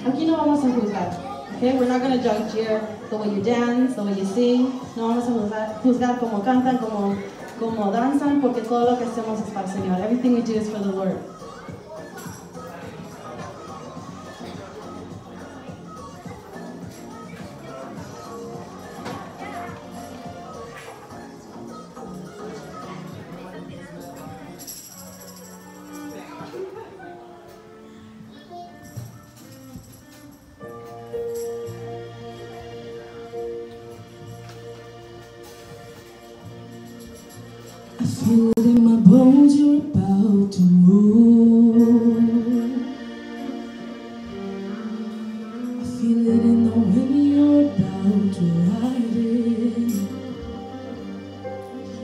aquí no vamos a juzgar. Okay? We're not going to judge here the way you dance, the way you sing. No vamos a juzgar cómo cantan, cómo danzan, porque todo lo que hacemos es para el Señor. Everything we do is for the Lord. I feel it in my bones, you're about to move. I feel it in the wind, you're about to ride it.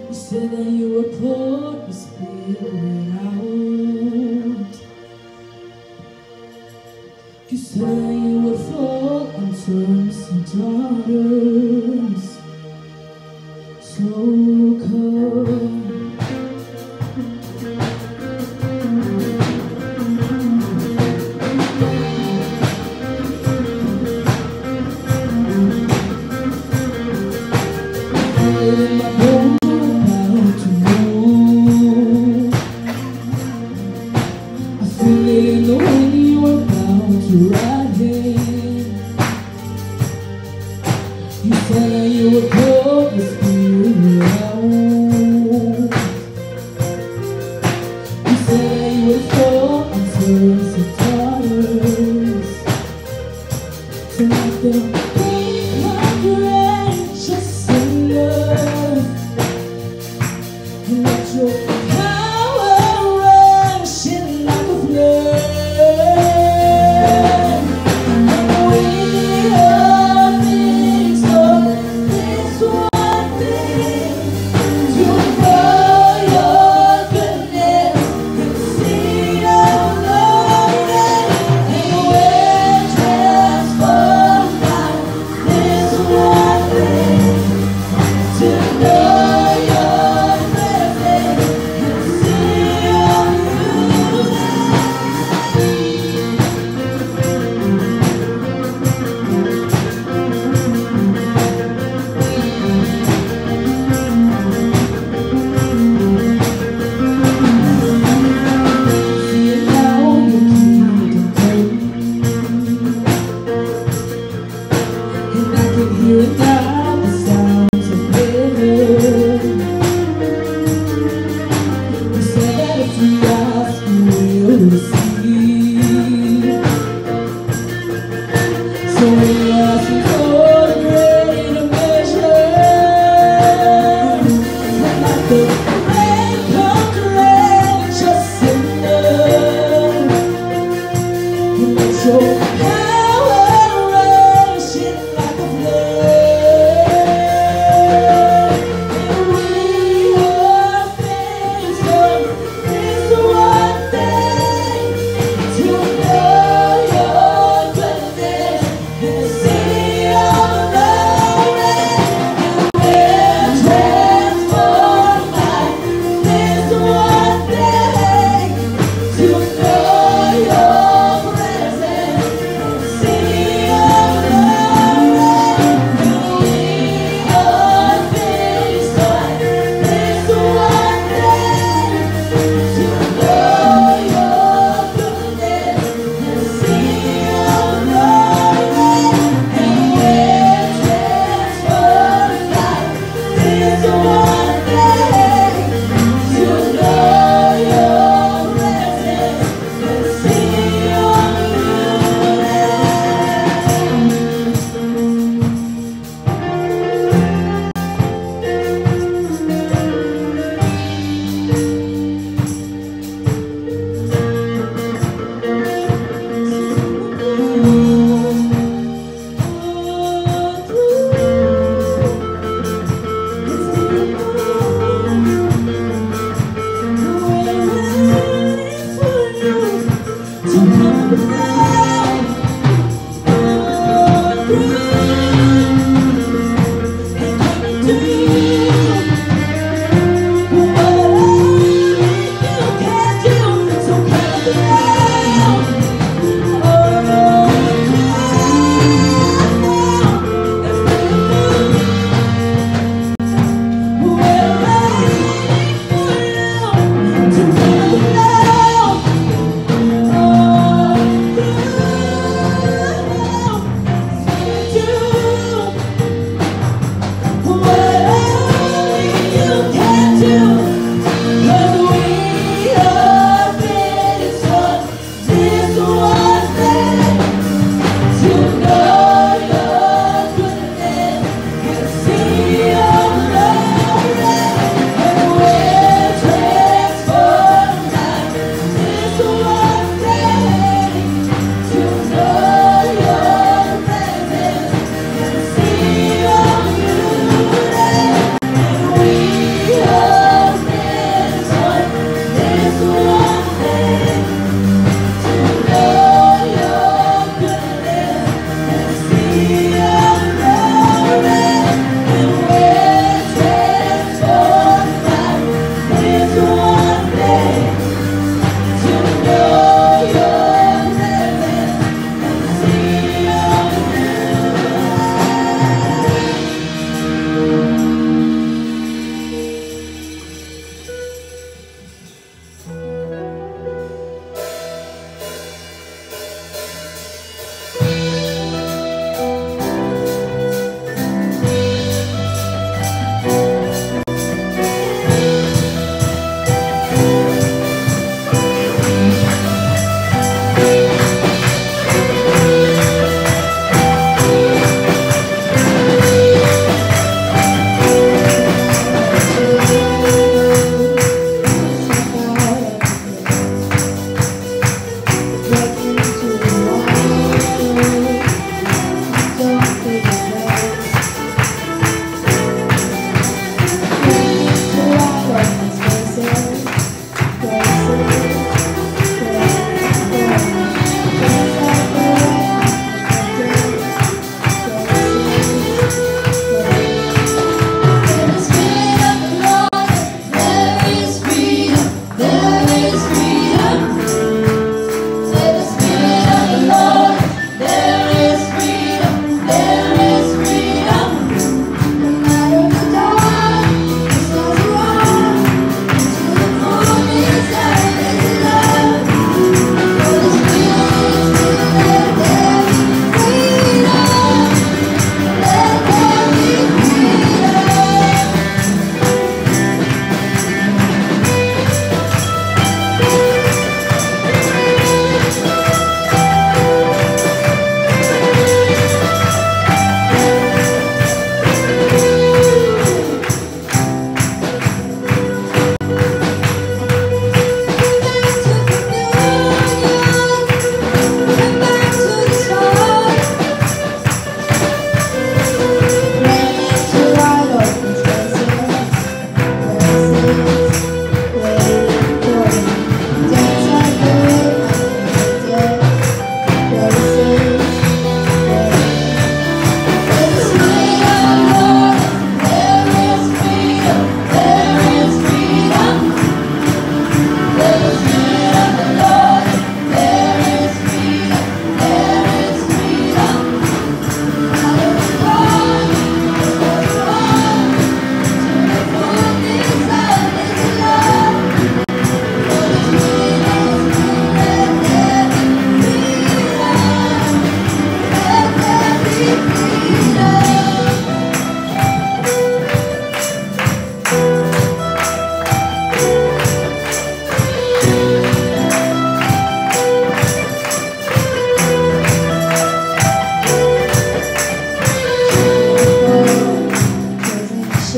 You said that you would pour your spirit out. You said that you would fall on sons and daughters. So come. Just in love.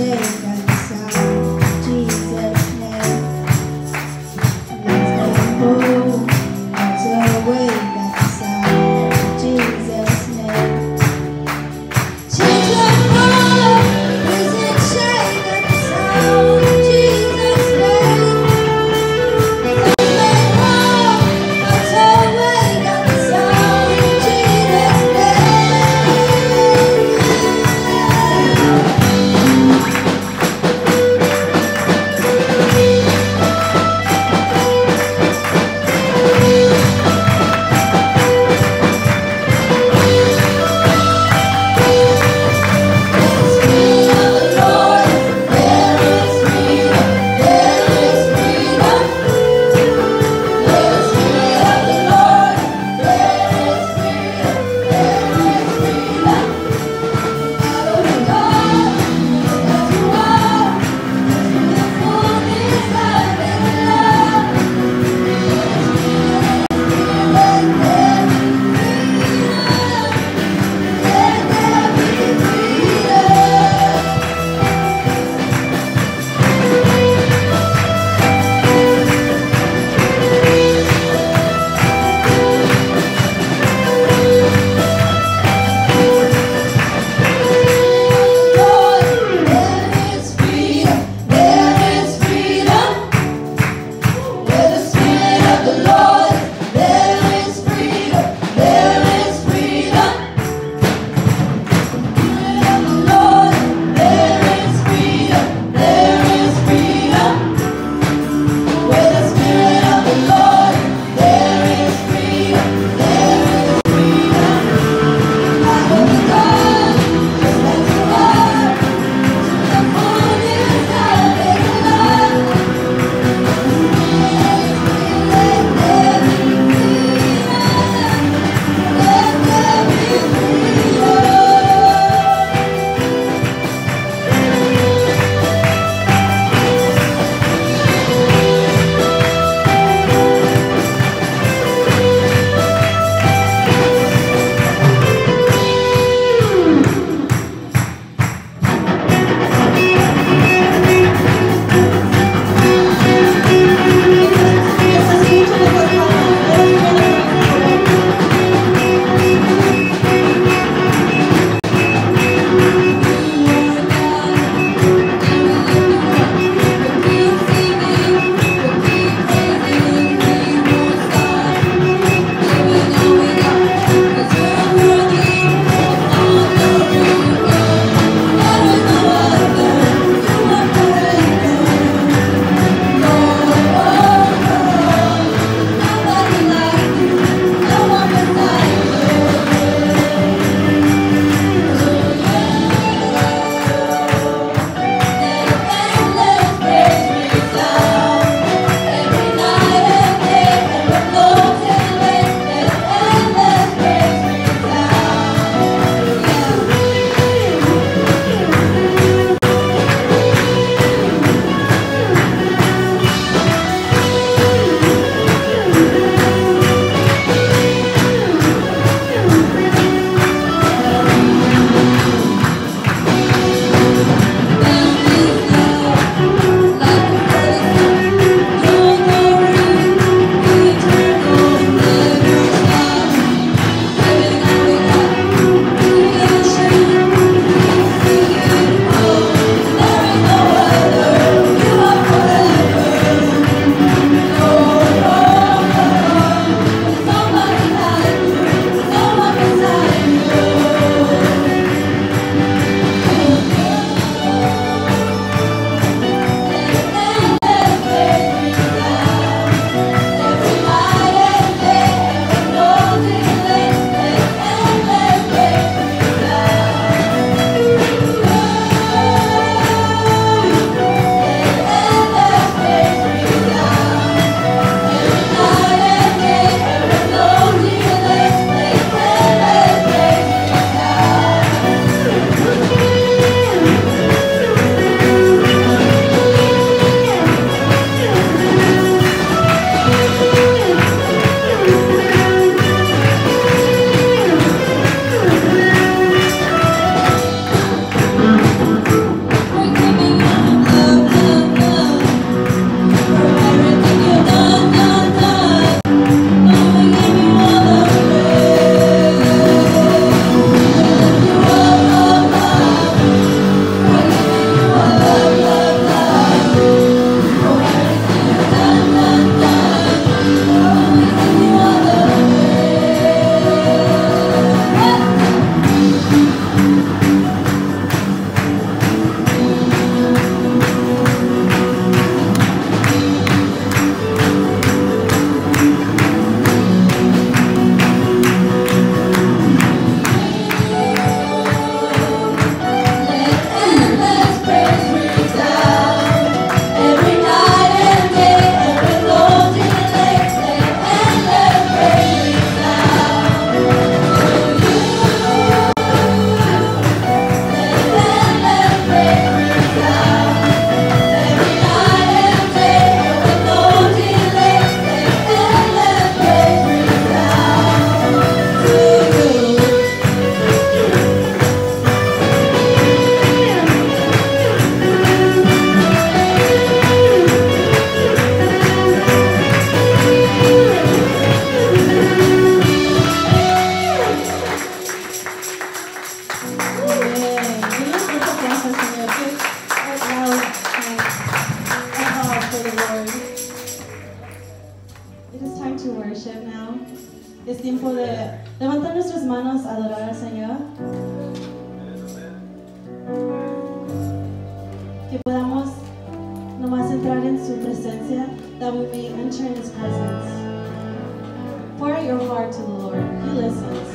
awake at the sound of Jesus' name. Let's go home, hearts awake at the sound of Jesus' name. Chains are falling, prison shake at the sound of Jesus' name. Let's go home, hearts awake at the sound of Jesus' name. worship now. Es tiempo de levantar nuestras manos a adorar al Señor. Que podamos nomás entrar en su presencia, that we may enter in His presence. Pour out your heart to the Lord. He listens.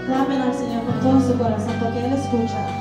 Clamen al Señor con todo su corazón porque Él escucha.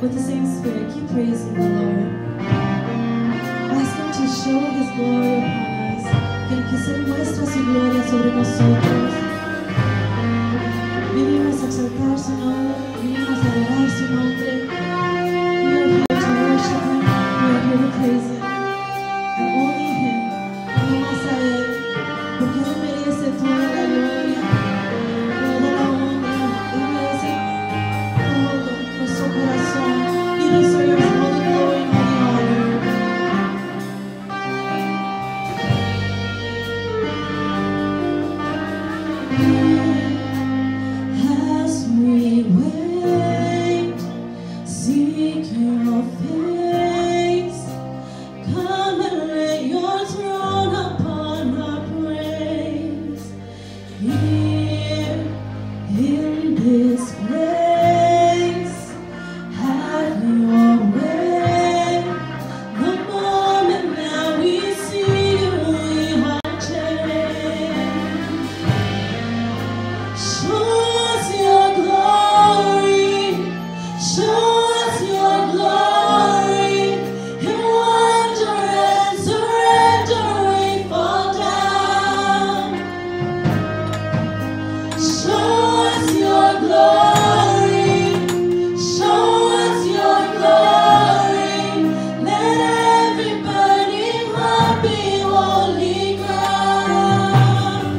with the same spirit, keep praising the Lord. Ask Him to show His glory upon us. Que se muestra su gloria sobre nosotros. Vinimos a exaltar su nombre, vinimos a adorar su nombre. We are here to worship Him, we are here to praise Him. And only Him, no más a Él, porque Él merece toda la gloria, toda la honra, Él merece todo nuestro corazón. He deserves all the glory and all the honor. As we wait, seeking your face, come and lay your throne upon our praise. Here in this place, have your way. The moment that we see you, we are changed. Show us your glory, show us your glory. In wonder and surrender we fall down. Show us your glory, show us your glory. Let every burning heart be holy ground.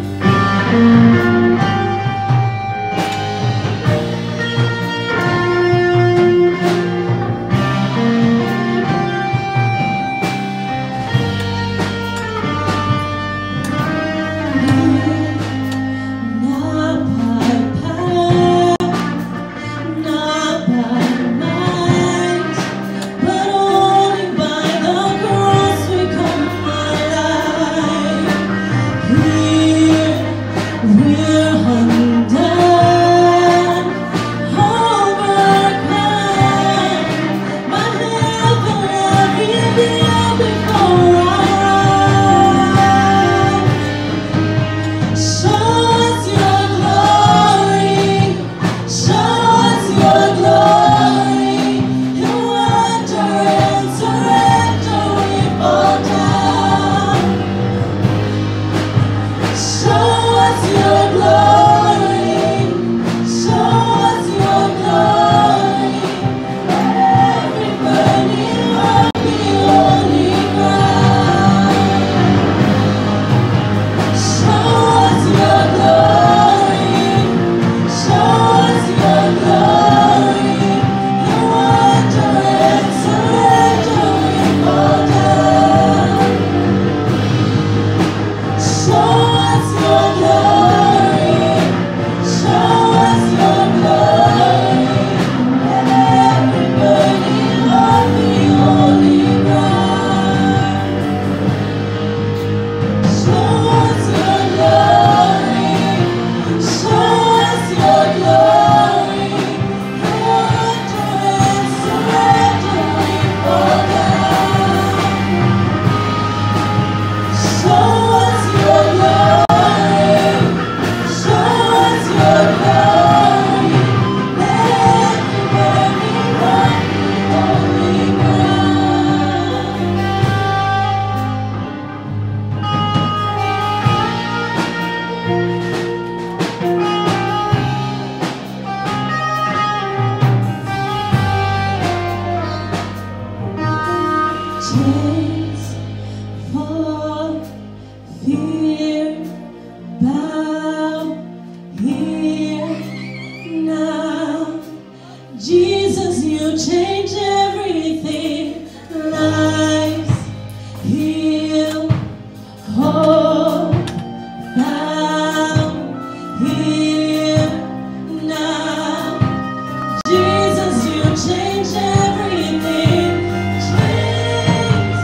Not by power, not by might, but only by the cross we come alive. Here we're undone, overcome. My heaven revealed before our eyes. Show us your glory, show us your glory. In wonder and surrender we fall down. Show us your glory, show us your glory. Let every burning heart be holy ground. Show us your glory, show us your glory. In wonder and surrender we fall down. Show us your glory, show us your glory. Let every burning heart be holy ground. Show us your glory, show us your glory. In wonder and surrender we fall down. Show us your glory, show us your glory. Let every burning heart be holy ground. Chains fall, fear bow here now. Jesus, you change everything. Lives heal, hope found here now. Jesus, you change everything. Chains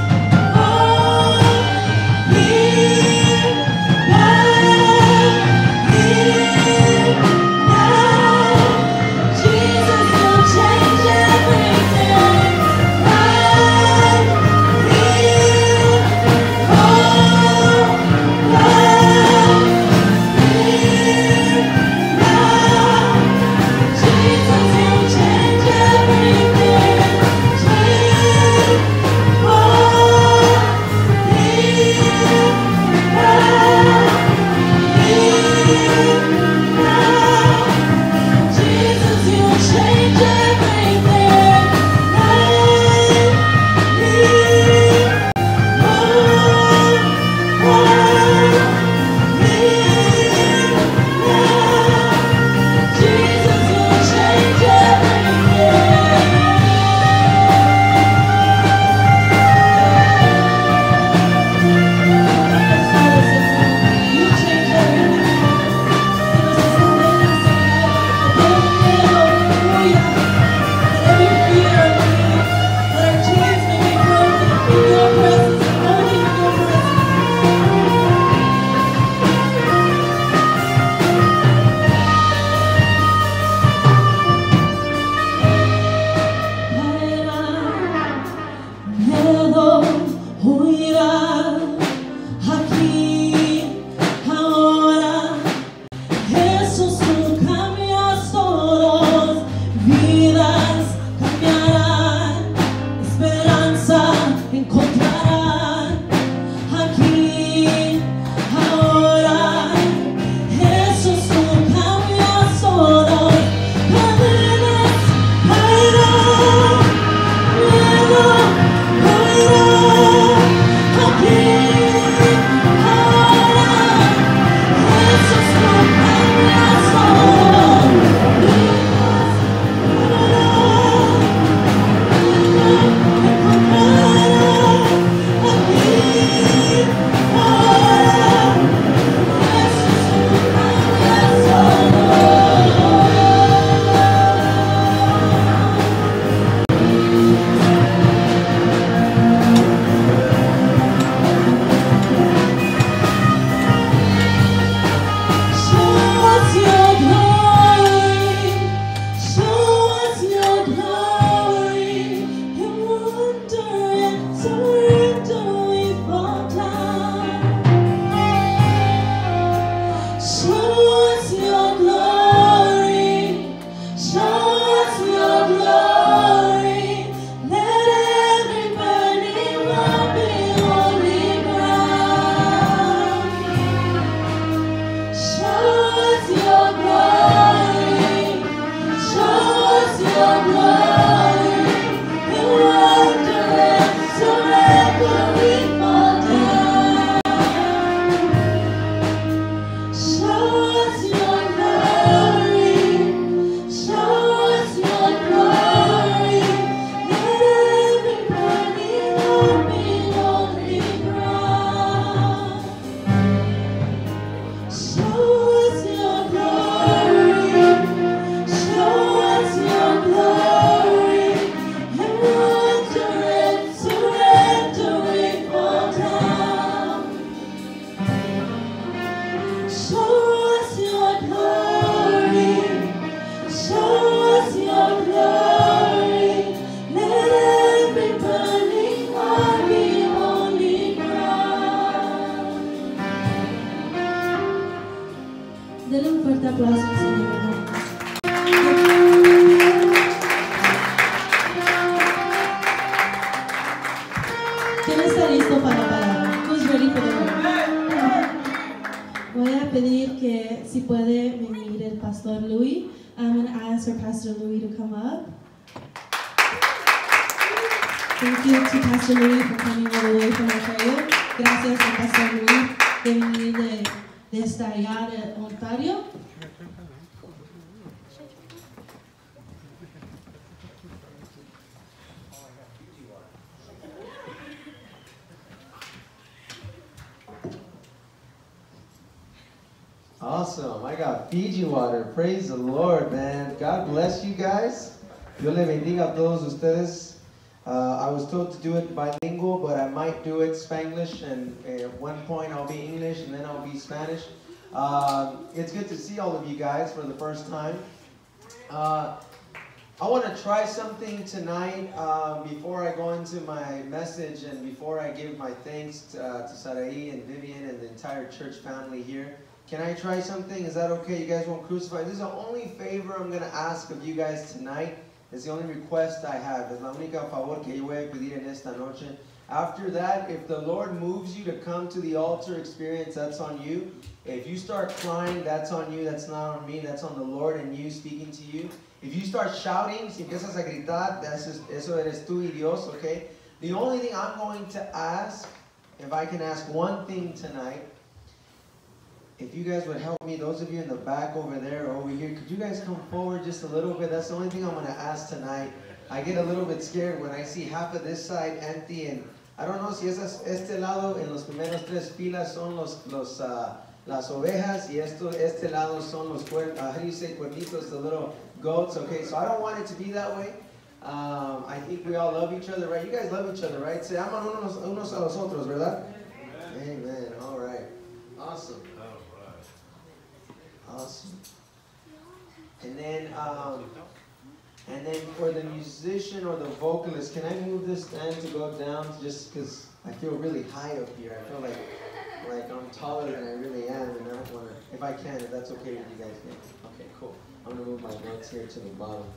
encontrarán aquí, ahora. Jesús, tú cambias todo, cadenas caerán, miedo caerá aquí, ahora. Jesús, tú cambias todo, denle un fuerte aplauso al Señor. ¿Quién está listo para la palabra? Who's ready for the word? Voy a pedir que si puede venir el pastor Louis. I'm going to ask our Pastor Louis to come up. Thank you to Pastor Louis for coming all the way from Ontario. Gracias a Pastor Louis de venir desde allá de Ontario. Awesome. I got Fiji water. Praise the Lord, man. God bless you guys. Dios le bendiga a todos ustedes. I was told to do it bilingual, but I might do it Spanglish, and at one point I'll be English, and then I'll be Spanish. It's good to see all of you guys for the first time. I want to try something tonight before I go into my message and before I give my thanks to Sarai and Vivian and the entire church family here. Can I try something? Is that okay? You guys won't crucify? This is the only favor I'm going to ask of you guys tonight. It's the only request I have. Es la única favor que yo voy a pedir en esta noche. After that, if the Lord moves you to come to the altar experience, that's on you. If you start crying, that's on you. That's not on me. That's on the Lord and you speaking to you. If you start shouting, si empiezas a gritar, eso eres tú y Dios, okay? The only thing I'm going to ask, if I can ask one thing tonight, if you guys would help me, those of you in the back over there or over here, could you guys come forward just a little bit? That's the only thing I'm going to ask tonight. I get a little bit scared when I see half of this side empty, and I don't know si este lado en los primeros tres filas son las ovejas y este lado son los how do you say cuernitos, the little goats, okay? So I don't want it to be that way. I think we all love each other, right? You guys love each other, right? Se aman unos a los otros, ¿verdad? Amen. All right. Awesome. Awesome. And then for the musician or the vocalist, can I move this stand to go down just because I feel really high up here? I feel like I'm taller than I really am, and I don't want to, if I can, if that's okay with you guys. Okay, cool. I'm going to move my notes here to the bottom.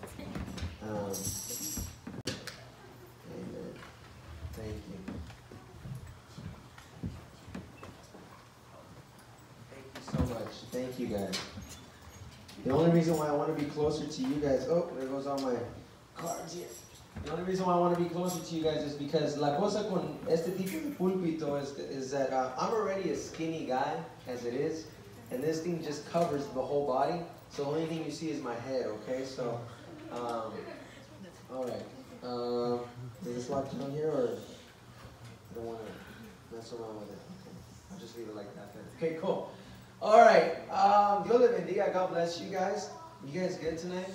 Amen. Thank you. Thank you guys. The only reason why I want to be closer to you guys, oh, there goes all my cards here. The only reason why I want to be closer to you guys is because la cosa con este tipo de púlpito is that I'm already a skinny guy as it is, and this thing just covers the whole body, so the only thing you see is my head, okay? So, all right. Does this lock down here, or I don't want to mess around with it? Okay. I'll just leave it like that then. Okay, cool. All right. Dios le bendiga. God bless you guys. You guys good tonight?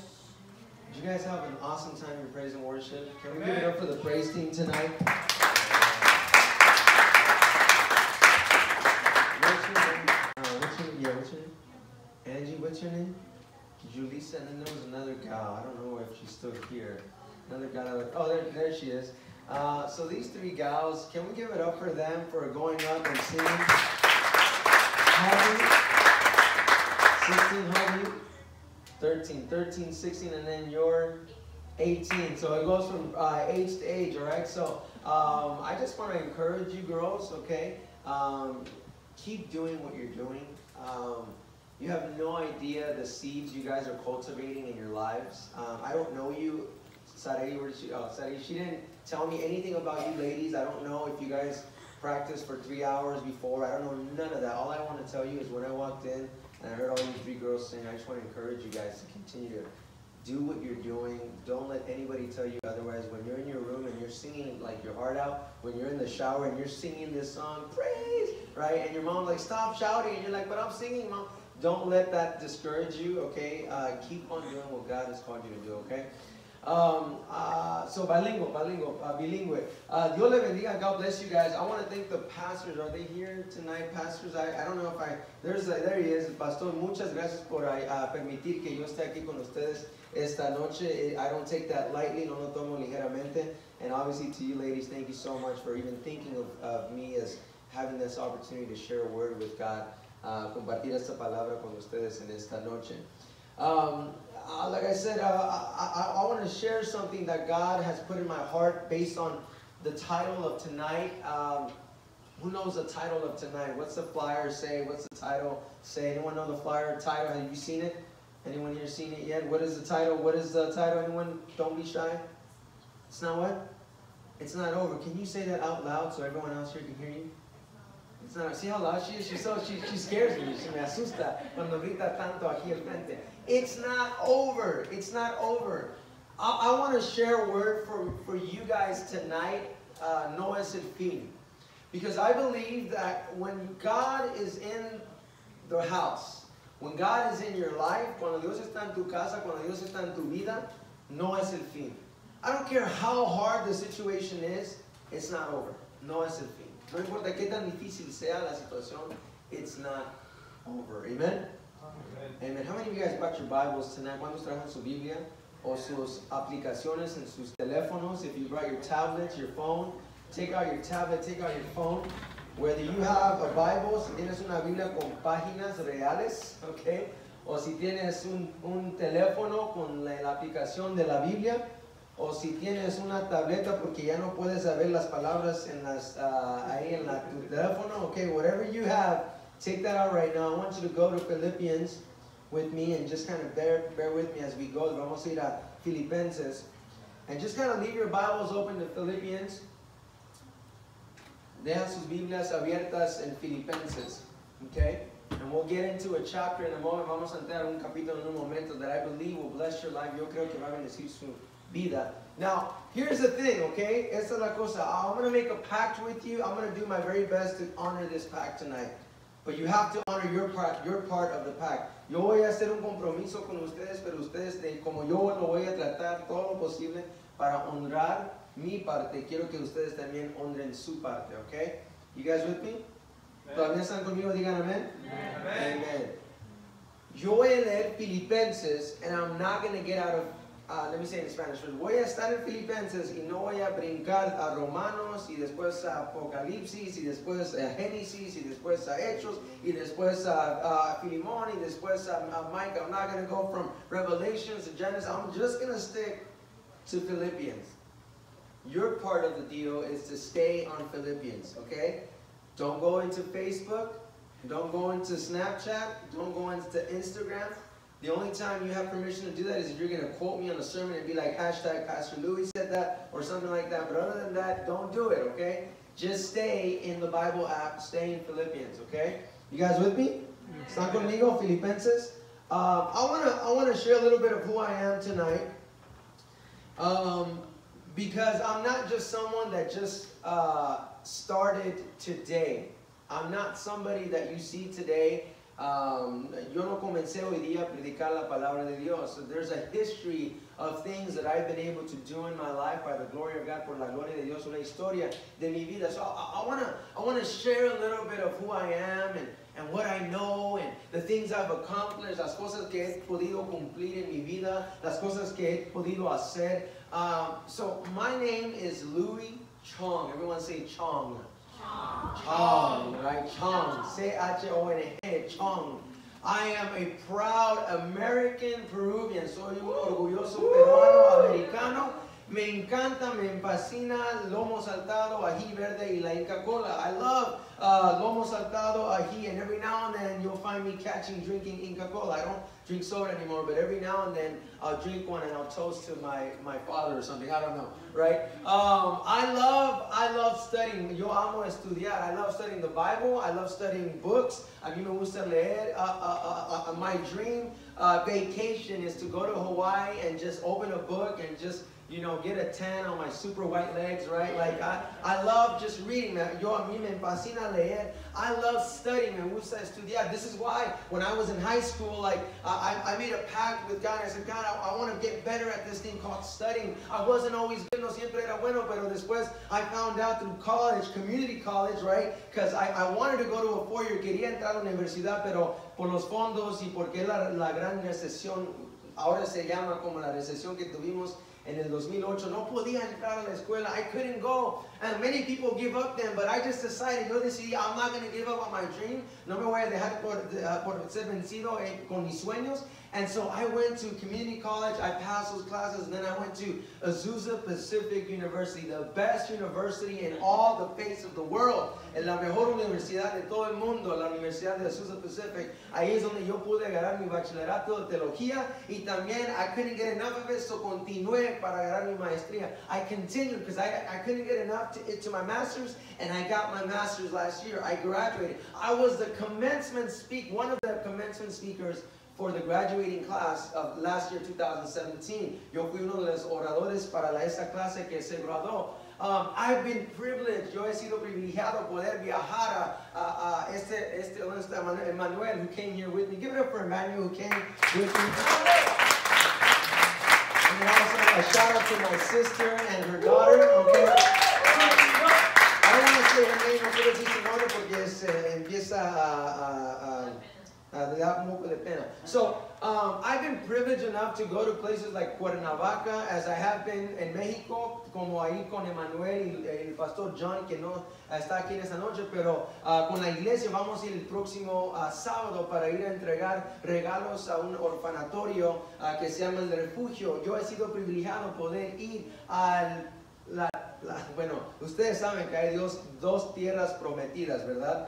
Did you guys have an awesome time in praise and worship? Can we give it up for the praise team tonight? What's your name? What's your name? Angie, what's your name? Julissa, and then there was another gal. I don't know if she's still here. Another gal. Oh, there she is. So these three gals, can we give it up for them for going up and singing? How 16, how old are you? 13, 16, and then you're 18. So it goes from age to age, all right? So I just want to encourage you girls, okay? Keep doing what you're doing. You have no idea the seeds you guys are cultivating in your lives. I don't know you. Sarai, where did she? Oh, Sarai, she didn't tell me anything about you ladies. I don't know if you guys practiced for 3 hours before. I don't know none of that. All I want to tell you is when I walked in and I heard all you three girls sing, I just want to encourage you guys to continue to do what you're doing. Don't let anybody tell you otherwise. When you're in your room and you're singing like your heart out, when you're in the shower and you're singing this song, praise, right? And your mom's like, stop shouting. And you're like, but I'm singing, Mom. Don't let that discourage you, okay? Keep on doing what God has called you to do, okay? So bilingüe. Dios le bendiga. God bless you guys. I want to thank the pastors. Are they here tonight, pastors? I don't know if there he is, pastor. Muchas gracias por permitir que yo esté aquí con ustedes esta noche. I don't take that lightly. No lo tomo ligeramente. And obviously to you ladies, thank you so much for even thinking of me as having this opportunity to share a word with God. Compartir esta palabra con ustedes en esta noche. Like I said, I want to share something that God has put in my heart based on the title of tonight. Who knows the title of tonight? What's the flyer say? What's the title say? Anyone know the flyer title? Have you seen it? Anyone here seen it yet? What is the title? What is the title? Anyone? Don't be shy. It's not what? It's not over. Can you say that out loud so everyone else here can hear you? It's not. See how loud she is? She scares me. She me asusta cuando grita tanto aquí al frente. It's not over. It's not over. I want to share a word for you guys tonight. No es el fin. Because I believe that when God is in the house, when God is in your life, cuando Dios está en tu casa, cuando Dios está en tu vida, no es el fin. I don't care how hard the situation is, it's not over. No es el fin. No importa qué tan difícil sea la situación, it's not over. Amen? Amen. How many of you guys brought your Bibles tonight? ¿Cuántos trajeron su Biblia o sus aplicaciones en sus teléfonos? If you brought your tablets, your phone, take out your tablet, take out your phone. Whether you have a Bible, si tienes una Biblia con páginas reales, okay? O si tienes un teléfono con la aplicación de la Biblia, o si tienes una tableta porque ya no puedes ver las palabras ahí en tu teléfono, okay, whatever you have, take that out right now. I want you to go to Philippians with me and just kind of bear with me as we go. Vamos a ir a Filipenses. And just kind of leave your Bibles open to Philippians. Dejan sus Biblias abiertas en Filipenses, okay? And we'll get into a chapter in a moment. Vamos a entrar un capítulo en un momento that I believe will bless your life. Yo creo que va a bendecir su vida. Now, here's the thing, okay? Esta es la cosa. I'm going to make a pact with you. I'm going to do my very best to honor this pact tonight. But you have to honor your part of the pact. Yo voy a hacer un compromiso con ustedes, pero ustedes, como yo lo voy a tratar todo lo posible para honrar mi parte. Quiero que ustedes también honren su parte, okay? You guys with me? ¿Todavía están conmigo? Digan amén. Amen. Amen. Yo voy a leer Filipenses, and I'm not going to get out of let me say it in Spanish. Voy a estar en Filipenses y no voy a brincar a Romanos y después a Apocalipsis y después a Génesis y después a Hechos y después a Filemón y después a Micah. I'm not going to go from Revelations to Genesis. I'm just going to stick to Philippians. Your part of the deal is to stay on Philippians, okay? Don't go into Facebook. Don't go into Snapchat. Don't go into Instagram. The only time you have permission to do that is if you're going to quote me on a sermon and be like, hashtag Pastor Louis said that, or something like that. But other than that, don't do it, okay? Just stay in the Bible app. Stay in Philippians, okay? You guys with me? ¿Están conmigo, Filipenses? I want to share a little bit of who I am tonight. Because I'm not just someone that just started today. I'm not somebody that you see today. Yo no comencé hoy día a predicar la palabra de Dios. So there's a history of things that I've been able to do in my life by the glory of God, por la gloria de Dios, una historia de mi vida. So I wanna share a little bit of who I am and what I know and the things I've accomplished, las cosas que he podido cumplir en mi vida, las cosas que he podido hacer. So my name is Louis Chong. Everyone say Chong. Chong, right? Chong. C-H-O-N-G, Chong. I am a proud American Peruvian. Soy un orgulloso peruano americano. Me encanta, me fascina lomo saltado, ají verde y la Inca Cola. I love lomo saltado, ají, and every now and then you'll find me drinking Inca Cola. I don't drink soda anymore, but every now and then I'll drink one and I'll toast to my father or something. I don't know, right? I love studying. Yo amo estudiar. I love studying the Bible. I love studying books. A mí me gusta leer. My dream vacation is to go to Hawaii and just open a book and just, you know, get a tan on my super white legs, right? Like, I love just reading. Yo, a mí me fascina leer. I love studying. Me gusta estudiar. This is why, when I was in high school, like, I made a pact with God. I said, God, I want to get better at this thing called studying. I wasn't always good, no siempre era bueno, pero después I found out through college, community college, right? Because I wanted to go to a four-year. Quería entrar a la universidad, pero por los fondos y porque la gran recesión, ahora se llama como la recesión que tuvimos en el 2008, no podía entrar a la escuela. I couldn't go. And many people give up then, but I just decided, yo decidí, I'm not going to give up on my dream. No me voy a dejar por ser vencido con mis sueños. And so I went to community college. I passed those classes. And then I went to Azusa Pacific University, the best university in all the face of the world. En la mejor universidad de todo el mundo, la Universidad de Azusa Pacific. Ahí es donde yo pude ganar mi bachillerato de teología. Y también I couldn't get enough of it, so continué para ganar mi maestría. I continued because I couldn't get enough to my master's, and I got my master's last year. I graduated. I was the one of the commencement speakers for the graduating class of last year, 2017. Yo fui uno de los oradores para esa clase que se graduó. I've been privileged, yo he sido privilegiado poder viajar a Emmanuel, who came here with me. Give it up for Emmanuel, who came with me. And also a shout out to my sister and her daughter, okay? I don't want to say her name, no quiero decir su nombre porque se empieza So, I've been privileged enough to go to places like Cuernavaca, as I have been in Mexico, como ahí con Emmanuel y el pastor John, que no está aquí en esta noche, pero con la iglesia vamos a ir el próximo sábado para ir a entregar regalos a un orfanatorio que se llama El Refugio. Yo he sido privilegiado poder ir al bueno, ustedes saben que hay dos tierras prometidas, ¿verdad?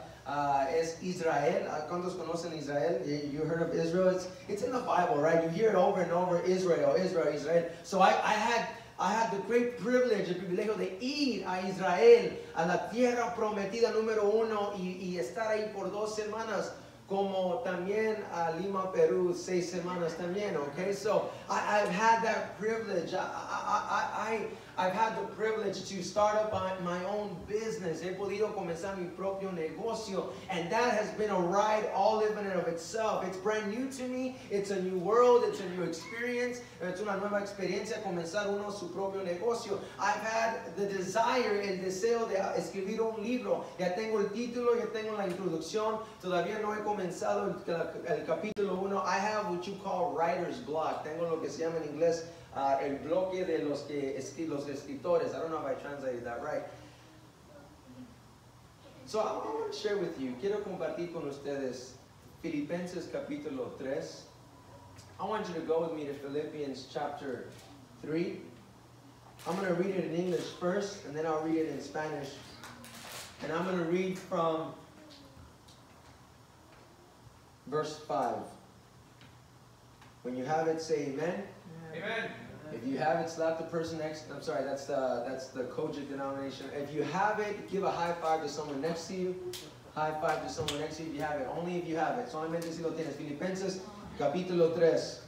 Es Israel. ¿Cuántos conocen Israel? You heard of Israel? It's in the Bible, right? You hear it over and over, Israel, Israel, Israel. So I had the great privilege, el privilegio de ir a Israel, a la tierra prometida número 1 y estar ahí por 2 semanas. Como también a Lima, Perú, 6 semanas también, okay? So I've had that privilege. I've had the privilege to start up my own business. He podido comenzar mi propio negocio, and that has been a ride all in and of itself. It's brand new to me. It's a new world. It's a new experience. Es una nueva experiencia comenzar uno su propio negocio. I've had the desire, el deseo de escribir un libro. Ya tengo el título, ya tengo la introducción. Todavía no he comenzado el capítulo 1. I have what you call writer's block. Tengo lo que se llama en inglés el bloque de los escritores. I don't know if I translated that right. So I want to share with you, quiero compartir con ustedes Filipenses capítulo 3. I want you to go with me to Philippians chapter 3. I'm going to read it in English first, and then I'll read it in Spanish. And I'm going to read from verse 5. When you have it, say amen. Amen. If you have it, slap the person next. I'm sorry, that's the Kojic denomination. If you have it, give a high five to someone next to you. High five to someone next to you if you have it. Only if you have it. Solamente si lo tienes. Filipenses capítulo 3.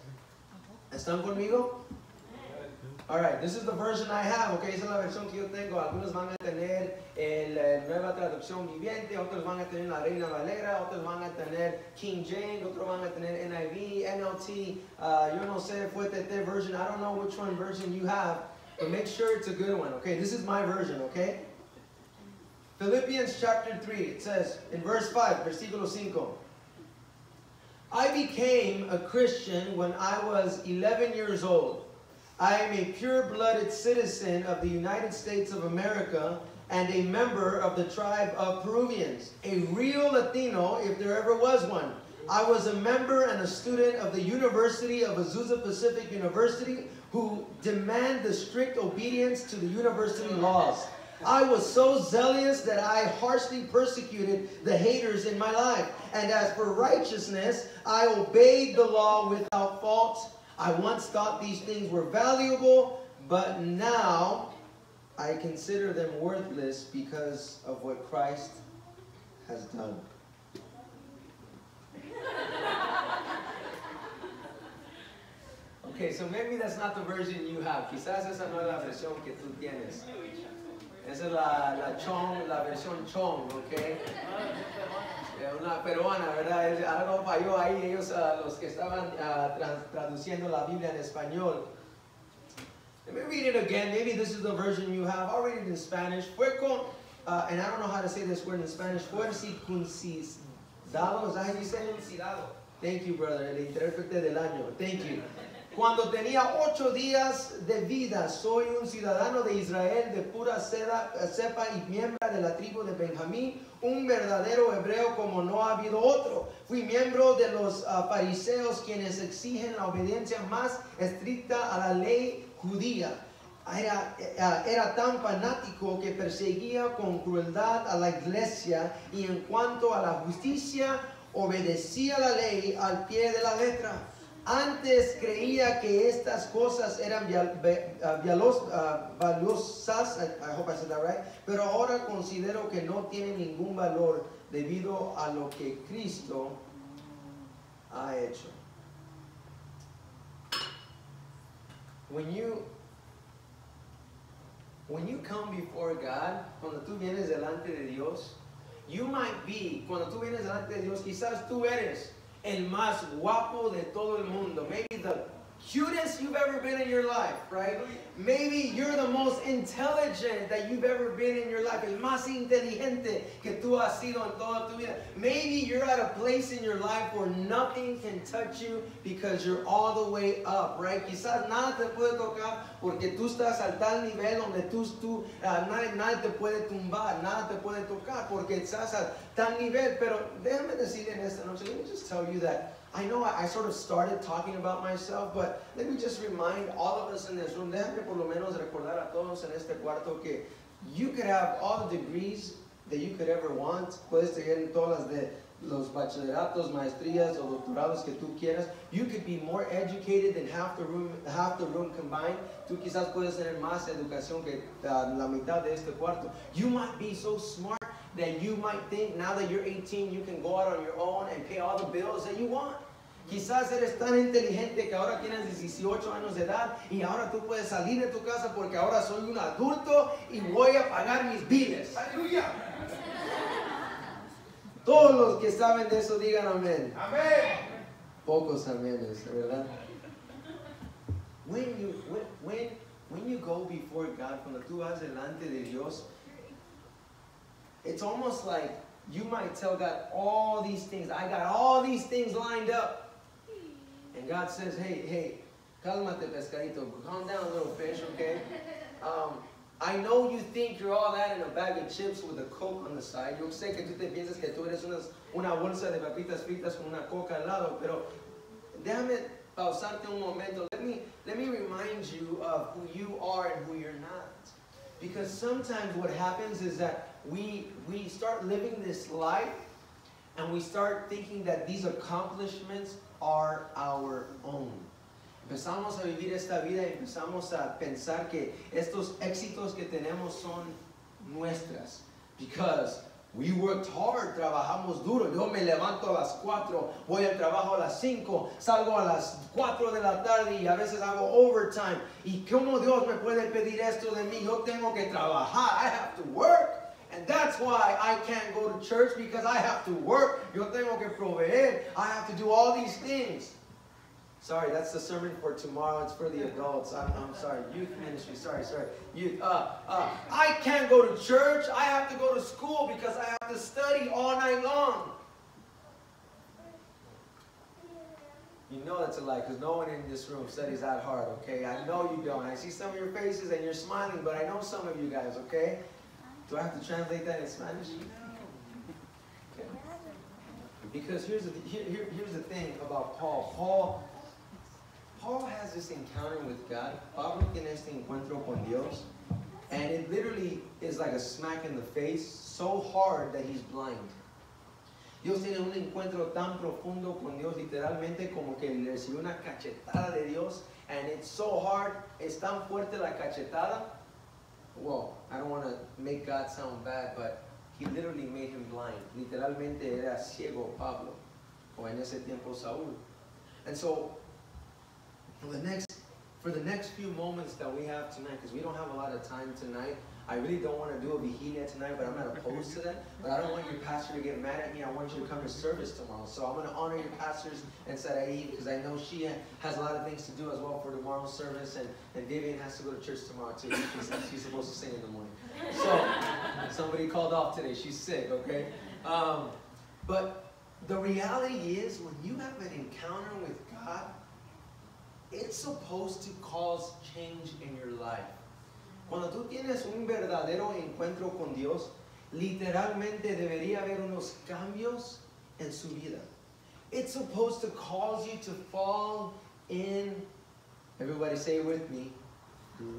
¿Están conmigo? Alright, this is the version I have, okay, esa es la versión que yo tengo. Algunos van a tener la nueva traducción viviente, otros van a tener la Reina Valera, otros van a tener King James, otros van a tener NIV, NLT, yo no sé, fue TT version, I don't know which one version you have, but make sure it's a good one, okay? This is my version, okay? Philippians chapter 3, it says in verse 5, versículo 5, I became a Christian when I was 11 years old. I am a pure-blooded citizen of the United States of America and a member of the tribe of Peruvians, a real Latino if there ever was one. I was a member and a student of the University of Azusa Pacific University who demand the strict obedience to the university laws. I was so zealous that I harshly persecuted the haters in my life. And as for righteousness, I obeyed the law without fault. I once thought these things were valuable, but now I consider them worthless because of what Christ has done. Okay, so maybe that's not the version you have. Quizás esa no es la versión que tú tienes. Esa es la versión chong, okay? Una peruana, ¿verdad? Algo falló ahí, ellos los que estaban traduciendo la Biblia en español. Let me read it again. Maybe this is the version you have. I'll read it in Spanish. Fue con, and I don't know how to say this word in Spanish. Fue circuncidado. Is that how you say it? Thank you, brother. El intérprete del año. Thank you. Cuando tenía 8 días de vida, soy un ciudadano de Israel de pura cepa y miembro de la tribu de Benjamín, un verdadero hebreo como no ha habido otro. Fui miembro de los fariseos quienes exigen la obediencia más estricta a la ley judía. Era tan fanático que perseguía con crueldad a la iglesia y en cuanto a la justicia, obedecía la ley al pie de la letra. Antes creía que estas cosas eran valiosas, I hope I said that right, pero ahora considero que no tienen ningún valor debido a lo que Cristo ha hecho. When you come before God, cuando tú vienes delante de Dios, you might be, cuando tú vienes delante de Dios, quizás tú eres el más guapo de todo el mundo. Maybe the cutest you've ever been in your life, right? Maybe you're the most intelligent that you've ever been in your life. El más inteligente que tú has sido en toda tu vida. Maybe you're at a place in your life where nothing can touch you because you're all the way up, right? Quizás nada te puede tocar porque tú estás al tal nivel donde nadie te puede tumbar, nada te puede tocar porque estás al tal nivel. Pero déjame decir en esta noche, let me just tell you that I know I sort of started talking about myself, but let me just remind all of us in this room, déjame por lo menos recordar a todos en este cuarto que you could have all the degrees that you could ever want. Puedes tener todas las de los bachilleratos, maestrías o doctorados que tú quieras. You could be more educated than half the room combined. Tú quizás puedes tener más educación que la mitad de este cuarto. You might be so smart that you might think now that you're 18 you can go out on your own and pay all the bills that you want. Quizás eres tan inteligente que ahora tienes 18 años de edad y ahora tú puedes salir de tu casa porque ahora soy un adulto y voy a pagar mis biles. ¡Aleluya! Todos los que saben de eso digan amén. Amén. Pocos aménes, ¿verdad? When you go before God, cuando tú vas delante de Dios, it's almost like you might tell God all these things. I got all these things lined up. And God says, hey, cálmate pescadito. Calm down, little fish, okay? I know you think you're all that in a bag of chips with a Coke on the side. Yo sé que tú te piensas que tú eres una bolsa de papitas fritas con una coca al lado, pero déjame pausarte un momento. Let me remind you of who you are and who you're not. Because sometimes what happens is that we start living this life and we start thinking that these accomplishments are our own. Empezamos a vivir esta vida y empezamos a pensar que estos éxitos que tenemos son nuestras. Because we worked hard, trabajamos duro. Yo me levanto a las 4, voy al trabajo a las 5, salgo a las 4 de la tarde y a veces hago overtime. ¿Y cómo Dios me puede pedir esto de mí? Yo tengo que trabajar. I have to work. And that's why I can't go to church, because I have to work. Yo tengo que proveer. I have to do all these things. Sorry, that's the sermon for tomorrow. It's for the adults. I'm sorry. Youth ministry. Sorry. Youth. I can't go to church. I have to go to school because I have to study all night long. You know that's a lie, because no one in this room studies that hard, okay? I know you don't. I see some of your faces and you're smiling, but I know some of you guys, okay? Do I have to translate that in Spanish? Okay. Because here's the thing about Paul. Paul has this encounter with God. Pablo tiene este encuentro con Dios. And it literally is like a smack in the face, so hard that he's blind. Dios tiene un encuentro tan profundo con Dios, literalmente como que le recibió una cachetada de Dios. And it's so hard, es tan fuerte la cachetada. Well, I don't want to make God sound bad, but he literally made him blind. Literalmente era ciego Pablo, o en ese tiempo Saúl. And so, for the next few moments that we have tonight, because we don't have a lot of time tonight, I really don't want to do a vigilia tonight, but I'm not opposed to that. But I don't want your pastor to get mad at me. I want you to come to service tomorrow. So I'm going to honor your pastors and Sarai, because I know she has a lot of things to do as well for tomorrow's service. And Vivian has to go to church tomorrow too. She's supposed to sing in the morning. So somebody called off today. She's sick, okay? But the reality is, when you have an encounter with God, it's supposed to cause change in your life. Cuando tú tienes un verdadero encuentro con Dios, literalmente debería haber unos cambios en su vida. It's supposed to cause you to fall in, everybody say it with me,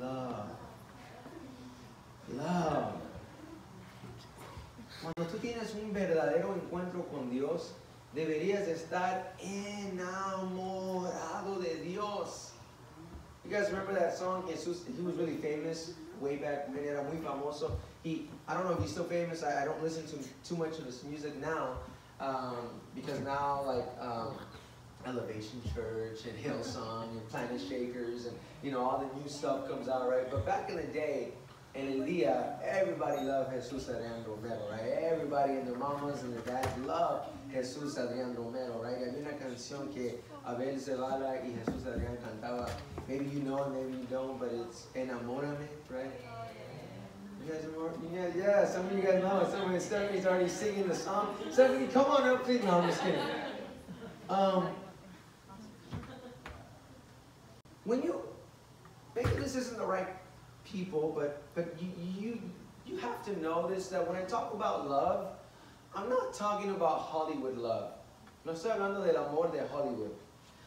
love. Love. Cuando tú tienes un verdadero encuentro con Dios, deberías estar enamorado de Dios. You guys remember that song, Jesus? He was really famous way back when. Era muy famoso. I don't know if he's still famous. I don't listen to too much of his music now, because now, like, Elevation Church and Hillsong and Planet Shakers and, you know, all the new stuff comes out, right? But back in the day, in El Dia, everybody loved Jesus Adrián Romero, right? Everybody and their mamas and their dads loved Jesus Adrián Romero, right? Había una canción que Abel Zavala y Jesús Adrián cantaba. Maybe you know it, maybe you don't, but it's Enamórame, right? You guys remember? Yeah, some of you guys know it. Stephanie's already singing the song. Stephanie, come on up, please. No, I'm just kidding. When you, maybe this isn't the right people, but you have to know this, that when I talk about love, I'm not talking about Hollywood love. No estoy hablando del amor de Hollywood.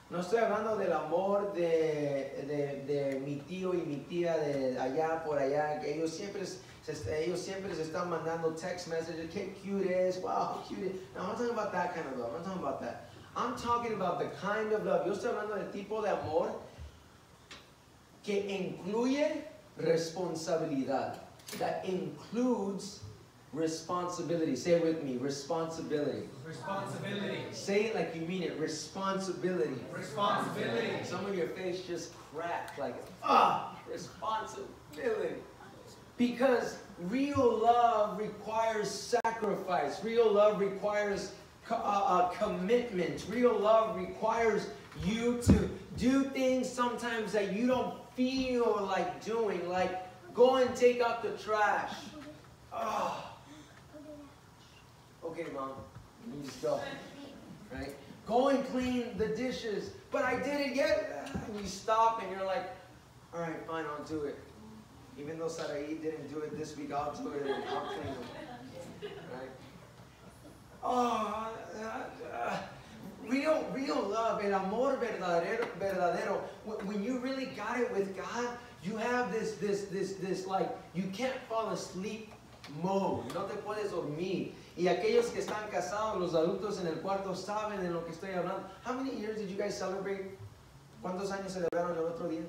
No estoy hablando del amor de mi tío y mi tía de allá por allá, que ellos siempre se están mandando text messages, qué cute es, wow, how cute is. No, I'm not talking about that kind of love. I'm not talking about that. I'm talking about the kind of love. Yo estoy hablando del tipo de amor que incluye responsabilidad. That includes responsibility. Say it with me. Responsibility. Responsibility. Say it like you mean it. Responsibility. Responsibility. Some of your face just cracked like, responsibility. Because real love requires sacrifice. Real love requires commitment. Real love requires you to do things sometimes that you don't feel like doing. Like, go and take out the trash. Okay, Mom, you just go. Right? Go and clean the dishes. But I didn't yet. And you stop and you're like, all right, fine, I'll do it. Even though Sarai didn't do it this week, I'll do it and I'll clean them. Right? Real love, el amor verdadero. When you really got it with God, you have this like, you can't fall asleep mode. No te puedes dormir. Y aquellos que están casados, los adultos en el cuarto, saben de lo que estoy hablando. How many years did you guys celebrate? ¿Cuántos años celebraron el otro día?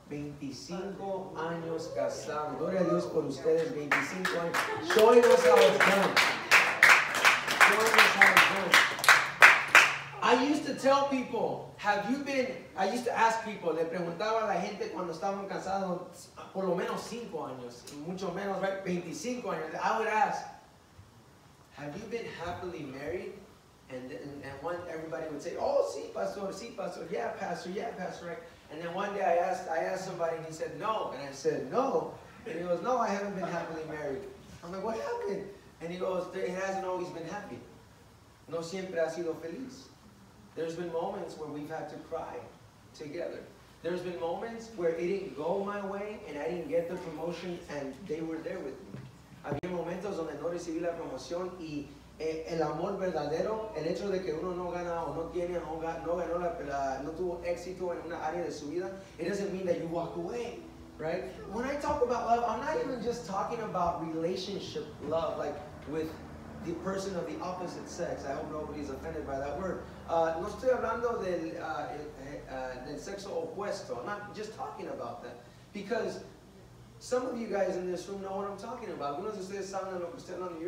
25 años casados. Gloria a Dios por ustedes, 25 años. Showing us how it's done. Showing us how it's done. I used to tell people, I used to ask people, le preguntaba a la gente cuando estaban casados, por lo menos 5 años, mucho menos, right? 25 años. I would ask, have you been happily married? And everybody would say, oh, sí, pastor, yeah, pastor, right? And then one day I asked somebody, and he said, no. And I said, no. And he goes, no, I haven't been happily married. I'm like, what happened? And he goes, it hasn't always been happy. No siempre ha sido feliz. There's been moments where we've had to cry together. There's been moments where it didn't go my way, and I didn't get the promotion, and they were there with me. Había momentos donde no recibí la promoción, y el amor verdadero, el hecho de que uno no gana o no tiene, no tuvo éxito en una área de su vida, it doesn't mean that you walk away, right? When I talk about love, I'm not even just talking about relationship love, like with the person of the opposite sex. I hope nobody's offended by that word. No estoy hablando del sexo opuesto. I'm not just talking about that. Because some of you guys in this room know what I'm talking about. Algunos de ustedes saben de lo que estoy hablando.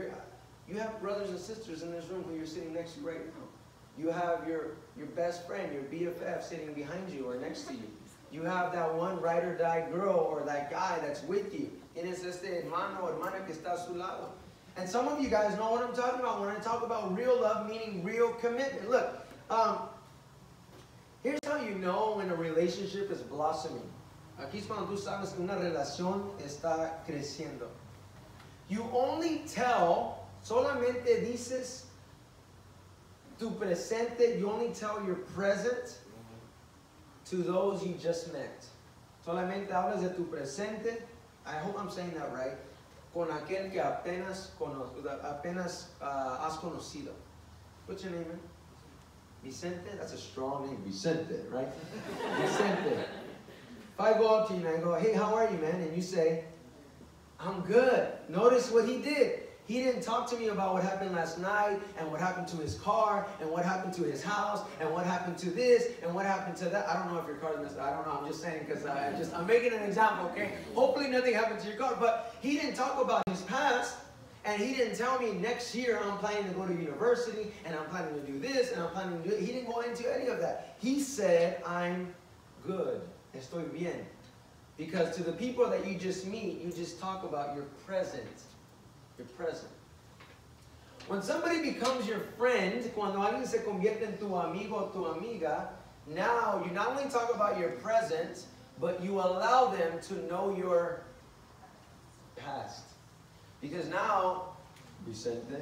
You have brothers and sisters in this room who you're sitting next to right now. You have your best friend, your BFF, sitting behind you or next to you. You have that one ride or die girl or that guy that's with you. Tienes este hermano o hermana que está a su lado. And some of you guys know what I'm talking about when I talk about real love, meaning real commitment. Look, here's how you know when a relationship is blossoming. Aquí es cuando tú sabes que una relación está creciendo. You only tell, solamente dices tu presente, you only tell your present to those you just met. Solamente hablas de tu presente, I hope I'm saying that right, con aquel que apenas has conocido. What's your name, man? Vicente? That's a strong name. Vicente, right? Vicente. If I go up to you and I go, hey, how are you, man? And you say, I'm good. Notice what he did. He didn't talk to me about what happened last night and what happened to his car and what happened to his house and what happened to this and what happened to that. I don't know if your car is messed up. I don't know. I'm just saying because I'm making an example, okay? Hopefully nothing happened to your car. But he didn't talk about his past, and he didn't tell me next year I'm planning to go to university and I'm planning to do this and I'm planning to do it. He didn't go into any of that. He said, I'm good. Estoy bien. Because to the people that you just meet, you just talk about your present. Your present. When somebody becomes your friend, cuando alguien se convierte en tu amigo o tu amiga, now you not only talk about your present, but you allow them to know your past. Because now, Vicente,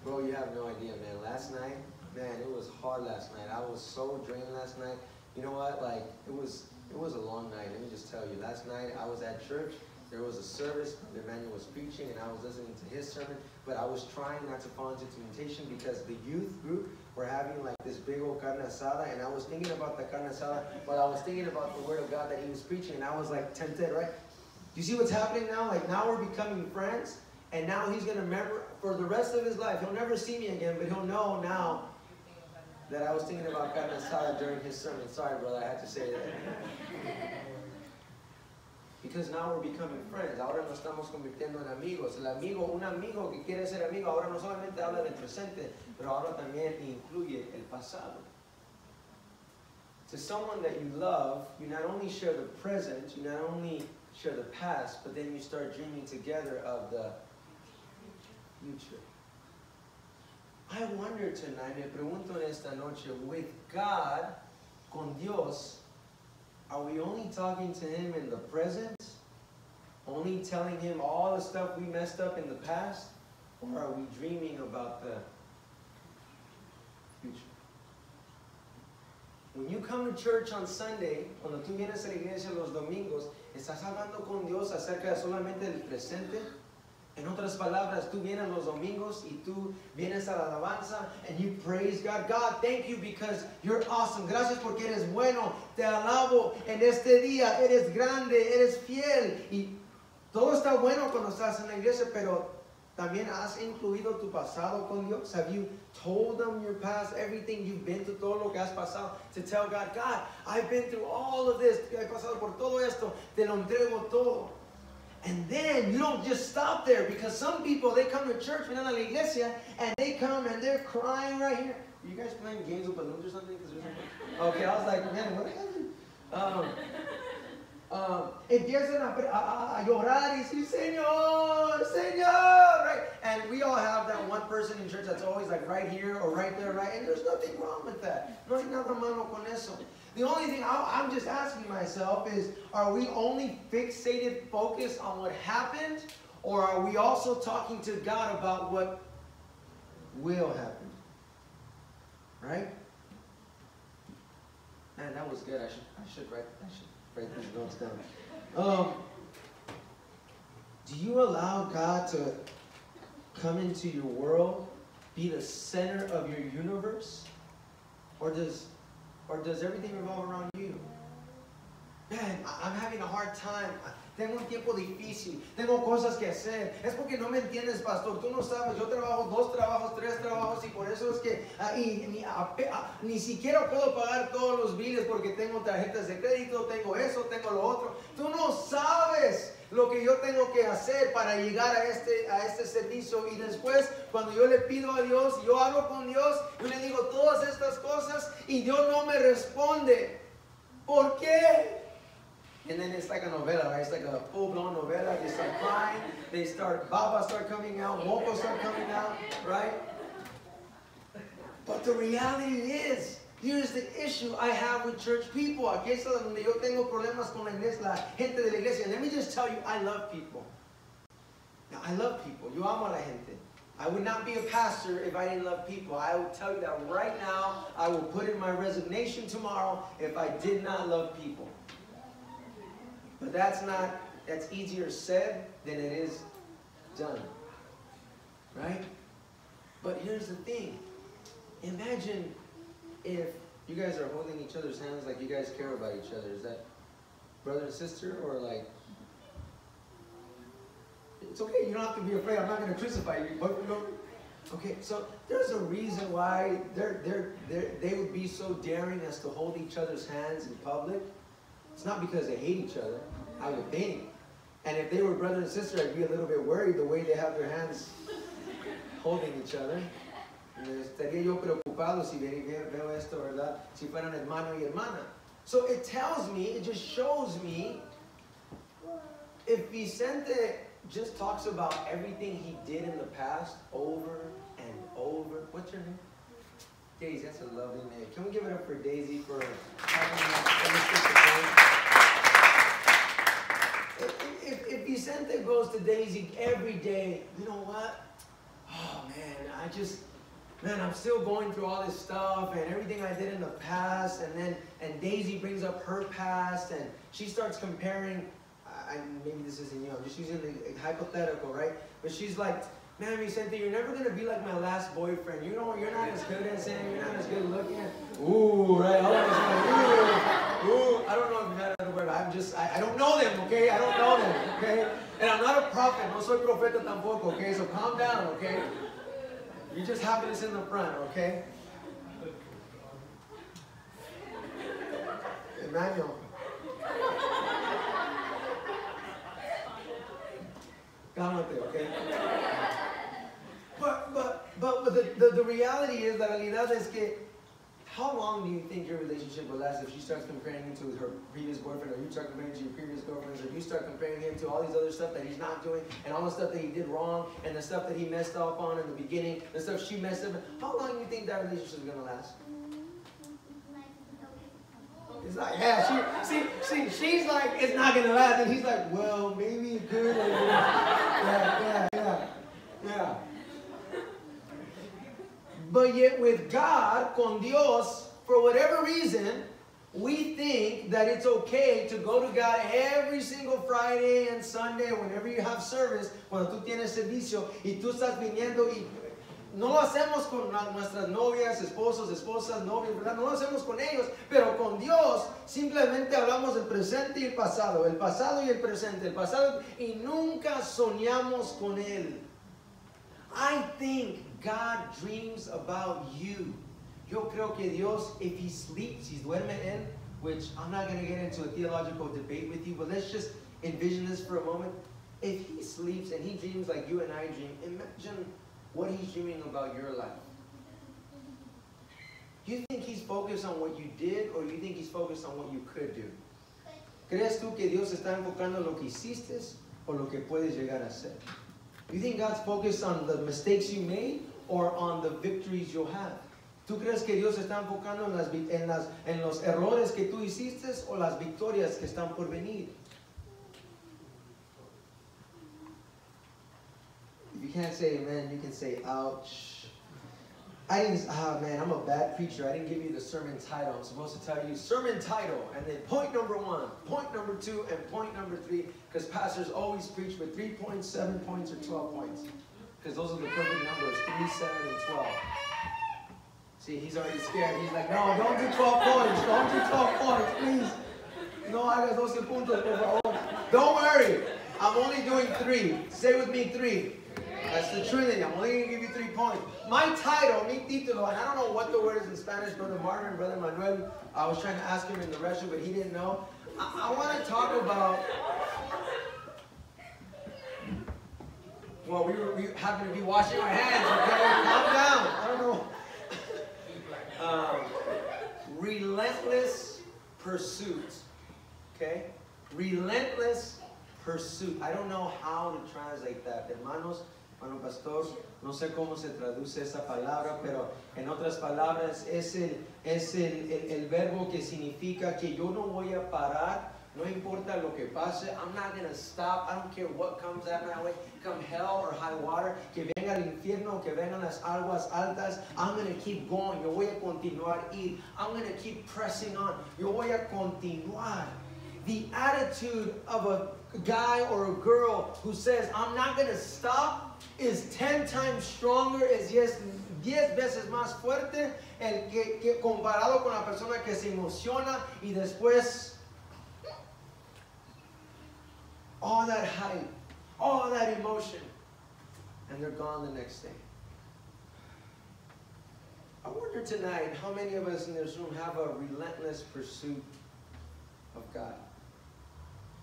bro, you have no idea, man. Last night, man, it was hard last night. I was so drained last night. You know what? Like, it was a long night. Let me just tell you. Last night, I was at church. There was a service. The Emmanuel was preaching, and I was listening to his sermon. But I was trying not to fall into temptation because the youth group were having like this big old carne asada, and I was thinking about the carne asada, but I was thinking about the word of God that he was preaching, and I was like tempted, right? You see what's happening now? Like now we're becoming friends, and now he's going to remember for the rest of his life. He'll never see me again, but he'll know now that I was thinking about carne asada during his sermon. Sorry, brother, I had to say that. Because now we're becoming friends. Ahora nos estamos convirtiendo en amigos. El amigo, un amigo que quiere ser amigo, ahora no solamente habla del presente, pero ahora también incluye el pasado. To someone that you love, you not only share the present, you not only share the past, but then you start dreaming together of the future. I wonder tonight, me pregunto en esta noche, with God, con Dios, are we only talking to him in the present? Only telling him all the stuff we messed up in the past? Or are we dreaming about the future? When you come to church on Sunday, cuando tú vienes a la iglesia los domingos, ¿estás hablando con Dios acerca solamente del presente? En otras palabras, tú vienes los domingos y tú vienes a la alabanza and you praise God. God, thank you because you're awesome. Gracias porque eres bueno. Te alabo en este día. Eres grande, eres fiel. Y Todo está bueno cuando estás en la iglesia, pero también has incluido tu pasado con Dios. Have you told them your past, everything you've been through, todo lo que has pasado, to tell God, God, I've been through all of this, he pasado por todo esto, te lo entrego todo. And then you don't just stop there, because some people, they come to church, vienen a la iglesia, and they come and they're crying right here. Are you guys playing games with balloons or something? Okay, I was like, man, what happened? Empiezan a llorar y decir, Señor, Señor, right? And we all have that one person in church that's always like right here or right there, right? And there's nothing wrong with that. No hay nada malo con eso. The only thing I'm just asking myself is, are we only fixated, focused on what happened? Or are we also talking to God about what will happen? Right? Man, that was good. I should write these notes down. Do you allow God to come into your world, be the center of your universe? Or does everything revolve around you? Man, I'm having a hard time. Tengo un tiempo difícil. Tengo cosas que hacer. Es porque no me entiendes, pastor. Tú no sabes. Yo trabajo 2 trabajos, 3 trabajos, y por eso es que ni siquiera puedo pagar todos los biles porque tengo tarjetas de crédito, tengo eso, tengo lo otro. Tú no sabes lo que yo tengo que hacer para llegar a este servicio. Y después, cuando yo le pido a Dios, yo hablo con Dios, yo le digo todas estas cosas y Dios no me responde. ¿Por qué? And then it's like a novela, right? It's like a full-blown novela. They start crying, baba start coming out, mocos start coming out, right? But the reality is, here's the issue I have with church people. Aquí es donde yo tengo problemas con la gente de la iglesia. And let me just tell you, I love people. Now, I love people. Yo amo a la gente. I would not be a pastor if I didn't love people. I will tell you that right now. I will put in my resignation tomorrow if I did not love people. But that's easier said than it is done. Right? But here's the thing. Imagine if you guys are holding each other's hands like you guys care about each other. Is that brother and sister, or like... It's okay, you don't have to be afraid. I'm not going to crucify you. But, okay, so there's a reason why they would be so daring as to hold each other's hands in public. It's not because they hate each other, I would think. And if they were brother and sister, I'd be a little bit worried the way they have their hands holding each other. Estaría yo preocupado si veo esto, ¿verdad? Si fueran hermano y hermana. So it tells me, it just shows me, if Vicente just talks about everything he did in the past over and over. What's your name? Daisy, that's a lovely name. Can we give it up for Daisy for having if Vicente goes to Daisy every day, you know what? Oh man, I'm still going through all this stuff and everything I did in the past, and Daisy brings up her past and she starts comparing. Maybe this isn't you, I'm just using the hypothetical, right? But she's like, man, Vicente, you're never going to be like my last boyfriend. You know, you're not as good as him. You're not as good looking. Ooh, right? All of us like, ooh. I don't know if you've had another word. I don't know them, okay? I don't know them, okay? And I'm not a prophet. No soy profeta tampoco, okay? So calm down, okay? You just happiness in the front, okay? Emmanuel. Cálmate, okay? But the reality is, la realidad es que, how long do you think your relationship will last if she starts comparing you to her previous boyfriend, or you start comparing to your previous girlfriends, or you start comparing him to all these other stuff that he's not doing, and all the stuff that he did wrong, and the stuff that he messed up on in the beginning, the stuff she messed up? How long do you think that relationship is going to last? It's like, yeah, she's like, it's not going to last. And he's like, well, maybe it could. Yeah. But yet with God, con Dios, for whatever reason, we think that it's okay to go to God every single Friday and Sunday, whenever you have service, cuando tú tienes servicio, y tú estás viniendo y no lo hacemos con nuestras novias, esposos, esposas, novios, ¿verdad? No lo hacemos con ellos, pero con Dios simplemente hablamos del presente y el pasado y el presente, el pasado, y nunca soñamos con Él. I think God dreams about you. Yo creo que Dios, if He sleeps, si duerme Él, which I'm not going to get into a theological debate with you, but let's just envision this for a moment. If He sleeps and He dreams like you and I dream, imagine what He's dreaming about your life. You think He's focused on what you did, or you think He's focused on what you could do? ¿Crees tú que Dios está enfocando en lo que hiciste o lo que puedes llegar a ser? You think God's focused on the mistakes you made or on the victories you'll have? ¿Tú crees que Dios está enfocando en los errores que tú hiciste o las victorias que están por venir? If you can't say amen, you can say ouch. Man, I'm a bad preacher. I didn't give you the sermon title. I'm supposed to tell you sermon title, and then point number 1, point number 2, and point number 3, because pastors always preach with 3 points, 7 points, or 12 points, because those are the perfect numbers, 3, 7, and 12. See, he's already scared. He's like, no, don't do 12 points. Don't do 12 points, please. No hagas 12 puntos, por favor. Don't worry. I'm only doing 3. Say with me, 3. That's the Trinity. I'm only going to give you 3 points. My title, mi título, and I don't know what the word is in Spanish, Brother Marvin, Brother Manuel. I was trying to ask him in the restroom, but he didn't know. I want to talk about, well, we happen to be washing our hands, okay? Calm down. I don't know. Relentless pursuit. Okay? Relentless pursuit. I don't know how to translate that. Hermanos, hermano pastor, no sé cómo se traduce esa palabra, pero en otras palabras es el verbo que significa que yo no voy a parar, no importa lo que pase. I'm not going to stop. I don't care what comes at my way. Come hell or high water, que venga el infierno, que vengan las aguas altas, I'm going to keep going. Yo voy a continuar ir. I'm going to keep pressing on. Yo voy a continuar. The attitude of a guy or a girl who says, I'm not going to stop, is 10 times stronger, es 10 veces más fuerte que comparado con la persona que se emociona y después all that hype, all that emotion, and they're gone the next day. I wonder tonight how many of us in this room have a relentless pursuit of God.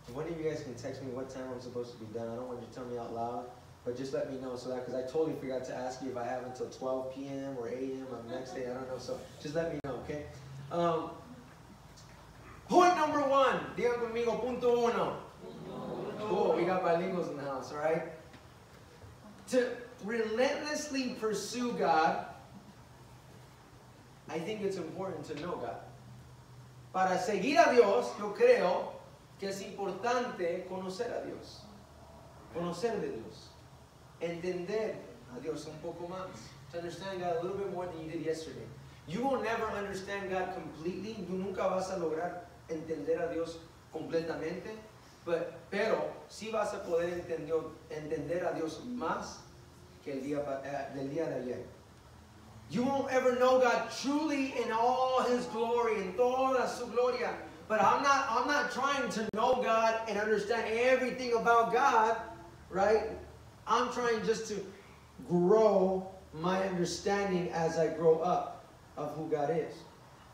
If one of you guys can text me what time I'm supposed to be done. I don't want you to tell me out loud, but just let me know so that, because I totally forgot to ask you if I have until 12 p.m. or 8 a.m. on the next day. I don't know, so just let me know, okay? Point number 1. Digan conmigo, punto 1. Cool, we got bilinguals in the house, all right? To relentlessly pursue God, I think it's important to know God. Para seguir a Dios, yo creo que es importante conocer a Dios. Conocer de Dios. Entender a Dios un poco más. To understand God a little bit more than you did yesterday. You will never understand God completely. Tú nunca vas a lograr entender a Dios completamente. Pero sí vas a poder entender a Dios más que del día de ayer. You won't ever know God truly in all His glory, in toda su gloria. But I'm not trying to know God and understand everything about God, right? I'm trying just to grow my understanding as I grow up of who God is.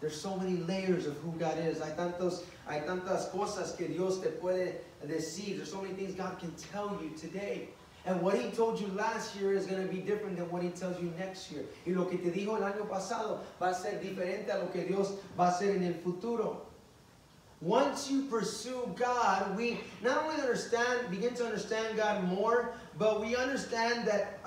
There's so many layers of who God is. Hay tantas cosas que Dios te puede decir. There's so many things God can tell you today. And what He told you last year is going to be different than what He tells you next year. Y lo que te dijo el año pasado va a ser diferente a lo que Dios va a hacer en el futuro. Once you pursue God, we not only begin to understand God more, but we understand that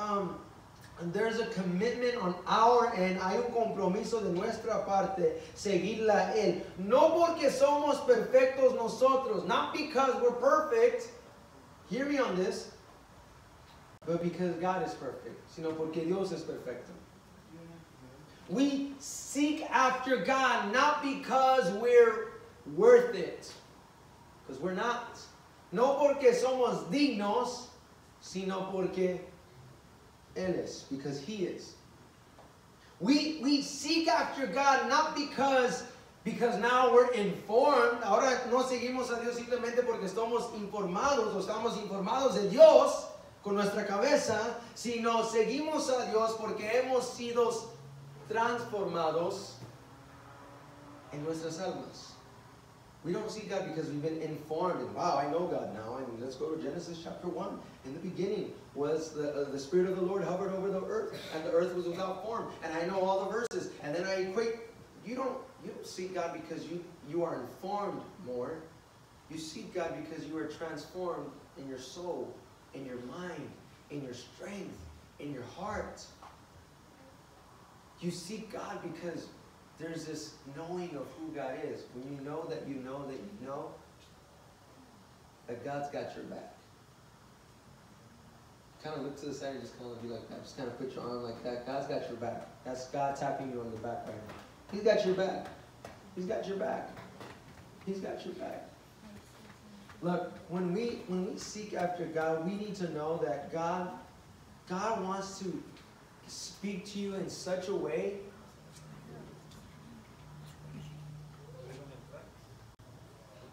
there's a commitment on our end, hay un compromiso de nuestra parte, seguirla a Él. No porque somos perfectos nosotros, not because we're perfect, hear me on this, but because God is perfect, sino porque Dios es perfecto. We seek after God not because we're worth it, because we're not. No porque somos dignos, sino porque Él es, because He is. We seek after God not because now we're informed. Ahora no seguimos a Dios simplemente porque estamos informados o estamos informados de Dios con nuestra cabeza, sino seguimos a Dios porque hemos sido transformados en nuestras almas. We don't see God because we've been informed and wow, I know God now. And let's go to Genesis chapter 1. In the beginning was the Spirit of the Lord hovered over the earth, and the earth was without form. And I know all the verses. And then I equate. You don't seek God because you are informed more. You seek God because you are transformed in your soul, in your mind, in your strength, in your heart. You seek God because there's this knowing of who God is. When you know that you know that you know that God's got your back. Kind of look to the side and just kind of be like that. Just kind of put your arm like that. God's got your back. That's God tapping you on the back right now. He's got your back. He's got your back. He's got your back. Look, when we seek after God, we need to know that God wants to speak to you in such a way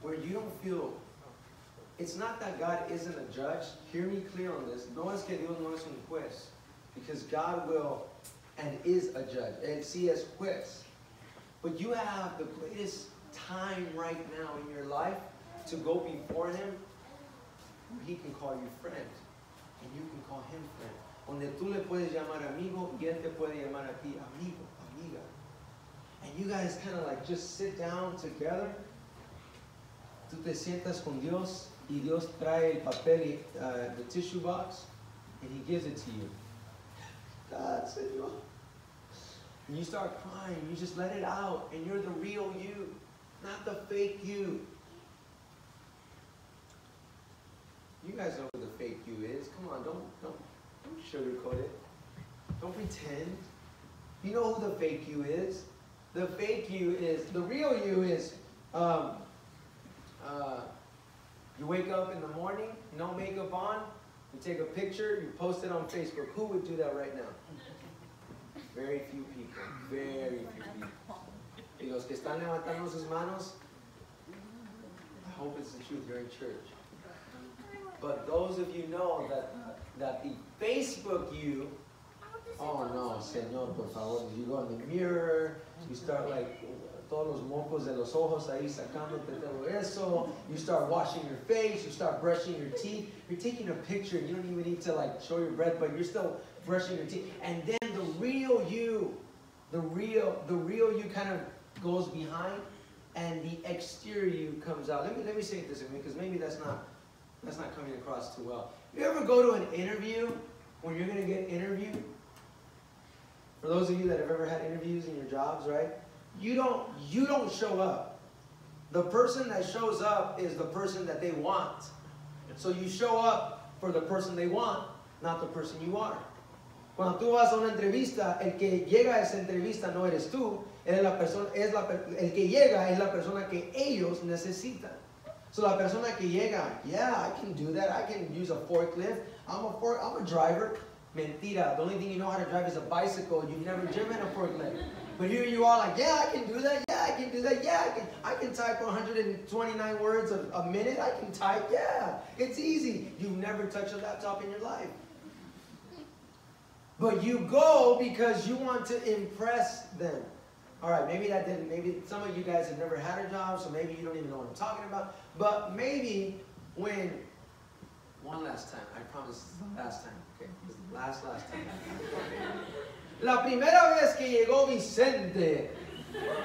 where you don't feel. It's not that God isn't a judge. Hear me clear on this. No es que Dios no es un juez, because God will and is a judge. And sí es juez. But you have the greatest time right now in your life to go before Him. He can call you friend, and you can call Him friend. Donde tú le puedes llamar amigo, y Él te puede llamar a ti amigo, amiga. And you guys kind of like just sit down together. Tú te sientas con Dios, y Dios trae el papel, the tissue box, and He gives it to you. God, Señor. And you start crying, you just let it out, and you're the real you, not the fake you. You guys know who the fake you is. Come on, don't sugarcoat it. Don't pretend. You know who the fake you is. The fake you is, the real you is, you wake up in the morning, no makeup on, you take a picture, you post it on Facebook. Who would do that right now? Very few people. Very few people. Y los que están levantando sus manos, I hope it's the truth, you're in church. But those of you know that the Facebook you, oh no, Señor, por favor, you go in the mirror, you start like, todos los mocos de los ojos ahí sacándote todo eso, you start washing your face, you start brushing your teeth, you're taking a picture, you don't even need to like show your breath, but you're still brushing your teeth, and then the real you kind of goes behind, and the exterior you comes out. Let me say it this way, because maybe that's not coming across too well. You ever go to an interview when you're going to get interviewed? For those of you that have ever had interviews in your jobs, right? You don't show up. The person that shows up is the person that they want. So you show up for the person they want, not the person you are. Cuando tú vas a una entrevista, el que llega a esa entrevista no eres tú, el que llega es la persona que ellos necesitan. So la persona que llega, yeah, I can do that. I can use a forklift. I'm a driver. Mentira. The only thing you know how to drive is a bicycle. You've never driven a forklift. But here you are like, yeah, I can do that. Yeah, I can do that. Yeah, I can type 129 words a minute. I can type. Yeah, it's easy. You've never touched a laptop in your life. But you go because you want to impress them. All right, maybe some of you guys have never had a job, so maybe you don't even know what I'm talking about. But maybe one last time, I promise this is the last time, okay? This is the last time. La primera vez que llegó Vicente.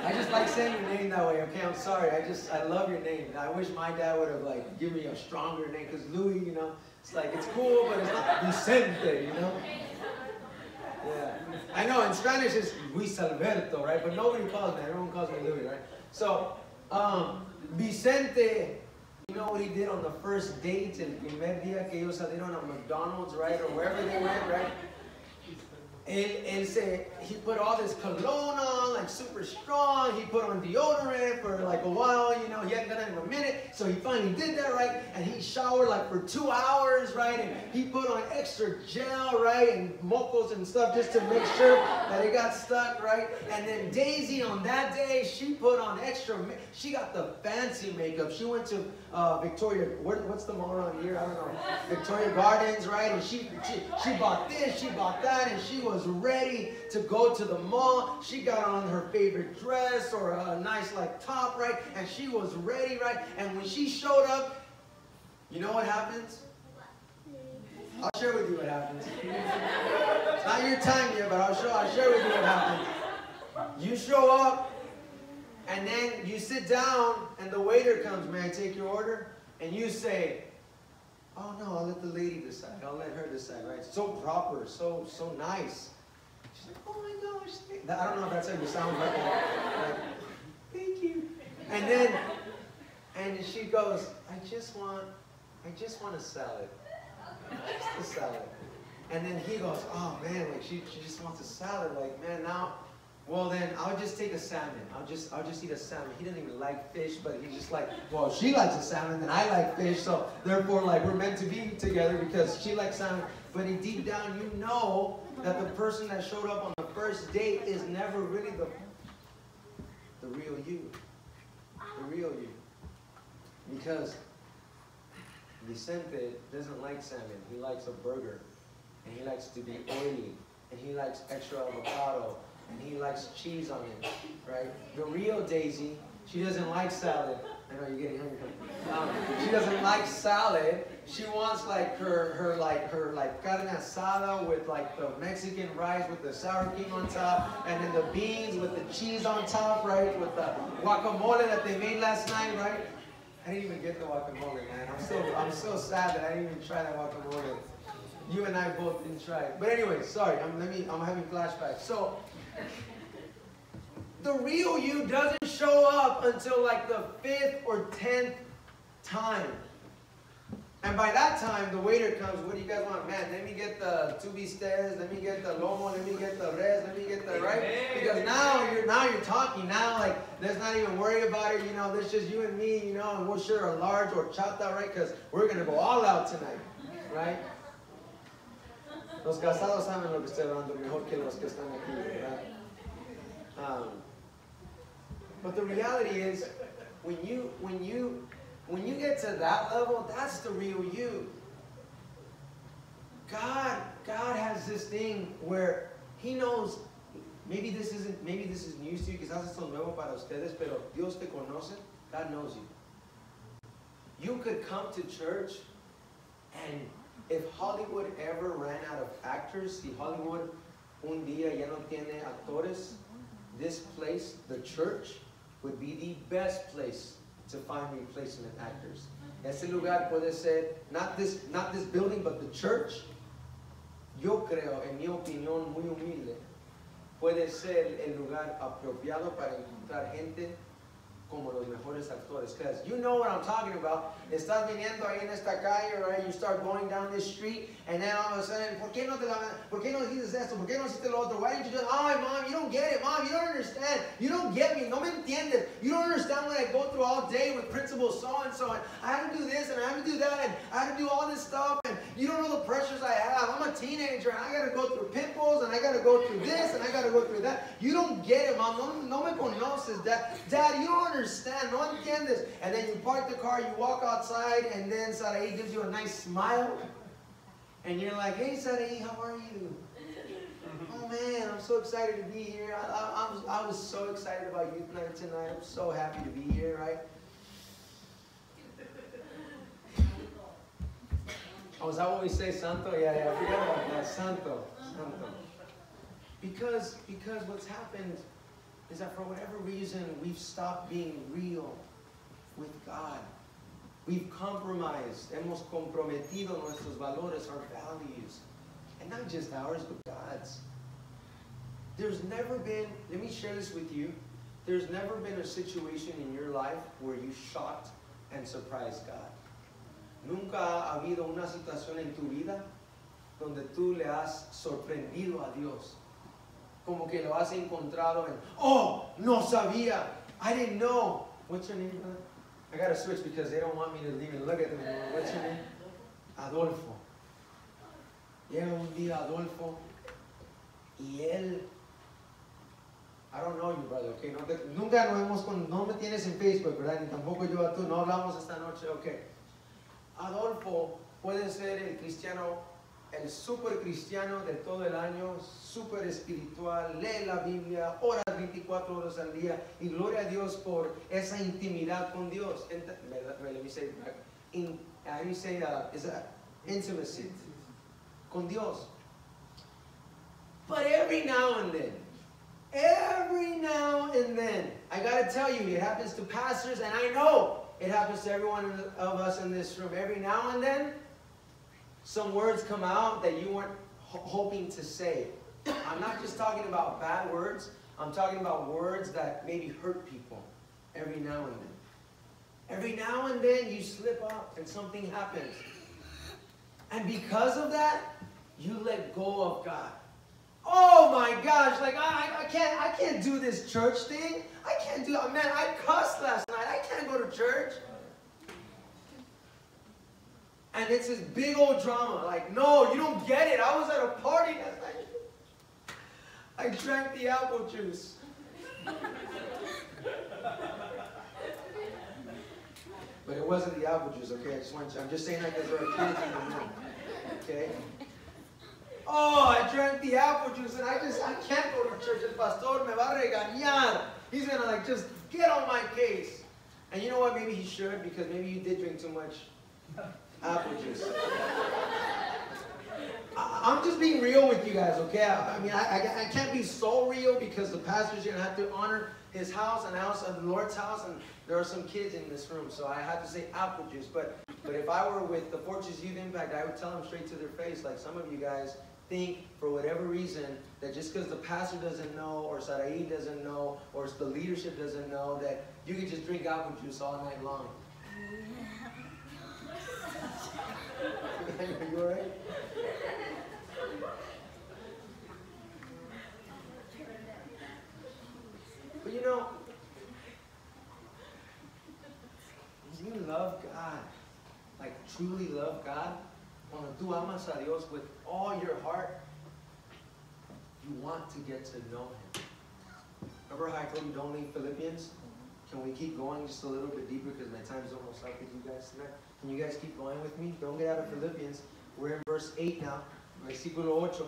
I just like saying your name that way, okay? I'm sorry, I love your name. I wish my dad would have like given me a stronger name, because Louis, you know, it's like, it's cool, but it's not Vicente, you know? Yeah, I know in Spanish it's Luis Alberto, right? But nobody calls me. Everyone calls me Louis, right? So, Vicente, you know what he did on the first date, el primer día que ellos salieron a McDonald's, right? Or wherever they went, right? he put all this cologne on, like super strong. He put on deodorant for like a while, you know, he hadn't done it in a minute. So he finally did that, right? And he showered like for 2 hours, right? And he put on extra gel, right? And mocos and stuff just to make sure that it got stuck, right? And then Daisy on that day, she put on extra, she got the fancy makeup. She went to Victoria, what's the mall around here? I don't know. Victoria Gardens, right? And she bought this, she bought that, and she was ready to go to the mall. She got on her favorite dress or a nice like top, right? And she was ready, right? And when she showed up, you know what happens? I'll share with you what happens. It's not your time yet, but I'll share with you what happens. You show up, and then you sit down, and the waiter comes, may I take your order? And you say, oh no, I'll let the lady decide. I'll let her decide, right? So proper, so nice. She's like, oh my gosh. I don't know if that's how you sound, but like, thank you. And she goes, I just want a salad. Just a salad. And then he goes, oh man, like she just wants a salad. Like, man, now, well then I'll just take a salmon. I'll just eat a salmon. He didn't even like fish, but he's just like, well, she likes a salmon and I like fish, so therefore like we're meant to be together because she likes salmon. But deep down you know that the person that showed up on the first date is never really the real you. The real you. Because Vicente doesn't like salmon. He likes a burger. And he likes to be oily. And he likes extra avocado. And he likes cheese on it, right? The real Daisy, she doesn't like salad. I know you're getting hungry. She doesn't like salad. She wants like her carne asada with like the Mexican rice with the sour cream on top, and then the beans with the cheese on top, right? With the guacamole that they made last night, right? I didn't even get the guacamole, man. I'm so sad that I didn't even try that guacamole. You and I both didn't try it. But anyway, sorry. I'm having flashbacks. So the real you doesn't show up until like the 5th or 10th time. And by that time, the waiter comes, what do you guys want? Man, let me get the two bistecs, let me get the lomo, let me get the res, let me get the, right? Because now you're talking. Now, like, let's not even worry about it, you know, there's just you and me, you know, and we'll share a large horchata, right? Because we're going to go all out tonight, right? Los casados saben lo que estoy hablando, mejor que los que están aquí, ¿verdad? But the reality is, when you get to that level, that's the real you. God has this thing where He knows. Maybe this is news to you, quizás esto es nuevo para ustedes, pero Dios te conoce. God knows you. You could come to church, and if Hollywood ever ran out of actors, si Hollywood un día ya no tiene actores, this place, the church, would be the best place to find replacement actors. Ese lugar puede ser, not this building, but the church, yo creo, en mi opinión muy humilde, puede ser el lugar apropiado para encontrar gente como los mejores actores. Because you know what I'm talking about. Estás viniendo ahí en esta calle, right? You start going down this street, and then all of a sudden, ¿por qué no dices esto? ¿Por qué no hiciste lo otro? Why didn't you just, oh, Mom, you don't get it. Mom, you don't understand. You don't get me. No me entiendes. You don't understand what I go through all day with Principal so-and-so, and I have to do this, and I have to do that, and I have to do all this stuff, and you don't know the pressures I have. I'm a teenager, and I got to go through pimples, and I got to go through this, and I got to go through that. You don't get it, Mom. No me conoces. Dad, you don't understand. No entiendes. And then you park the car, you walk outside, and then Saraí gives you a nice smile. And you're like, hey, Saraí, how are you? Oh, man, I'm so excited to be here. I was so excited about youth night tonight. I'm so happy to be here, right? Oh, is that what we say, Santo? Yeah, I forgot about that. Santo. Because what's happened is that for whatever reason, we've stopped being real with God. We've compromised, hemos comprometido nuestros valores, our values. And not just ours, but God's. There's never been, let me share this with you, there's never been a situation in your life where you shocked and surprised God. Nunca ha habido una situación en tu vida donde tú le has sorprendido a Dios? Como que lo has encontrado en, oh, no sabía, I didn't know. What's your name, brother? I gotta switch because they don't want me to even look at them anymore. What's your name? Adolfo. Llega un día Adolfo y él, I don't know you, brother, okay? Nunca no me tienes en Facebook, ¿verdad? Ni tampoco yo a tú, no hablamos esta noche, okay. Adolfo puede ser el cristiano, el super cristiano de todo el año, super espiritual, lee la Biblia, ora 24 horas al día y gloria a Dios por esa intimidad con Dios. Let me say, how do you say is that intimacy con Dios? But every now and then, I gotta tell you, it happens to pastors, and I know it happens to every one of us in this room. Every now and then, some words come out that you weren't hoping to say. I'm not just talking about bad words. I'm talking about words that maybe hurt people every now and then. Every now and then you slip up and something happens. And because of that, you let go of God. Oh my gosh, like I can't do this church thing. I can't do it. Man, I cussed last night. I can't go to church. And it's this big old drama. Like, no, you don't get it. I was at a party last night. I drank the apple juice. But it wasn't the apple juice, okay? I'm just saying that because there are kids in the room. Okay? Oh, I drank the apple juice and I can't go to church. El pastor me va a regañar. He's going to just get on my case. And you know what? Maybe he should, because maybe you did drink too much apple juice. I'm just being real with you guys, okay? I mean, I can't be so real because the pastor's going to have to honor his house and the house of the Lord's house, and there are some kids in this room, so I have to say apple juice. But if I were with the Fortress Youth Impact, I would tell them straight to their face, like some of you guys think, for whatever reason, that just because the pastor doesn't know, or Sarai doesn't know, or the leadership doesn't know, that you can just drink apple juice all night long. Are you all right? But you know, you love God, like truly love God. Cuando tú amas a Dios with all your heart, you want to get to know Him. Remember how I told you don't leave Philippians? Can we keep going just a little bit deeper because my time's almost up with you guys tonight? Can you guys keep going with me? Don't get out of Philippians. We're in verse 8 now. Versículo 8.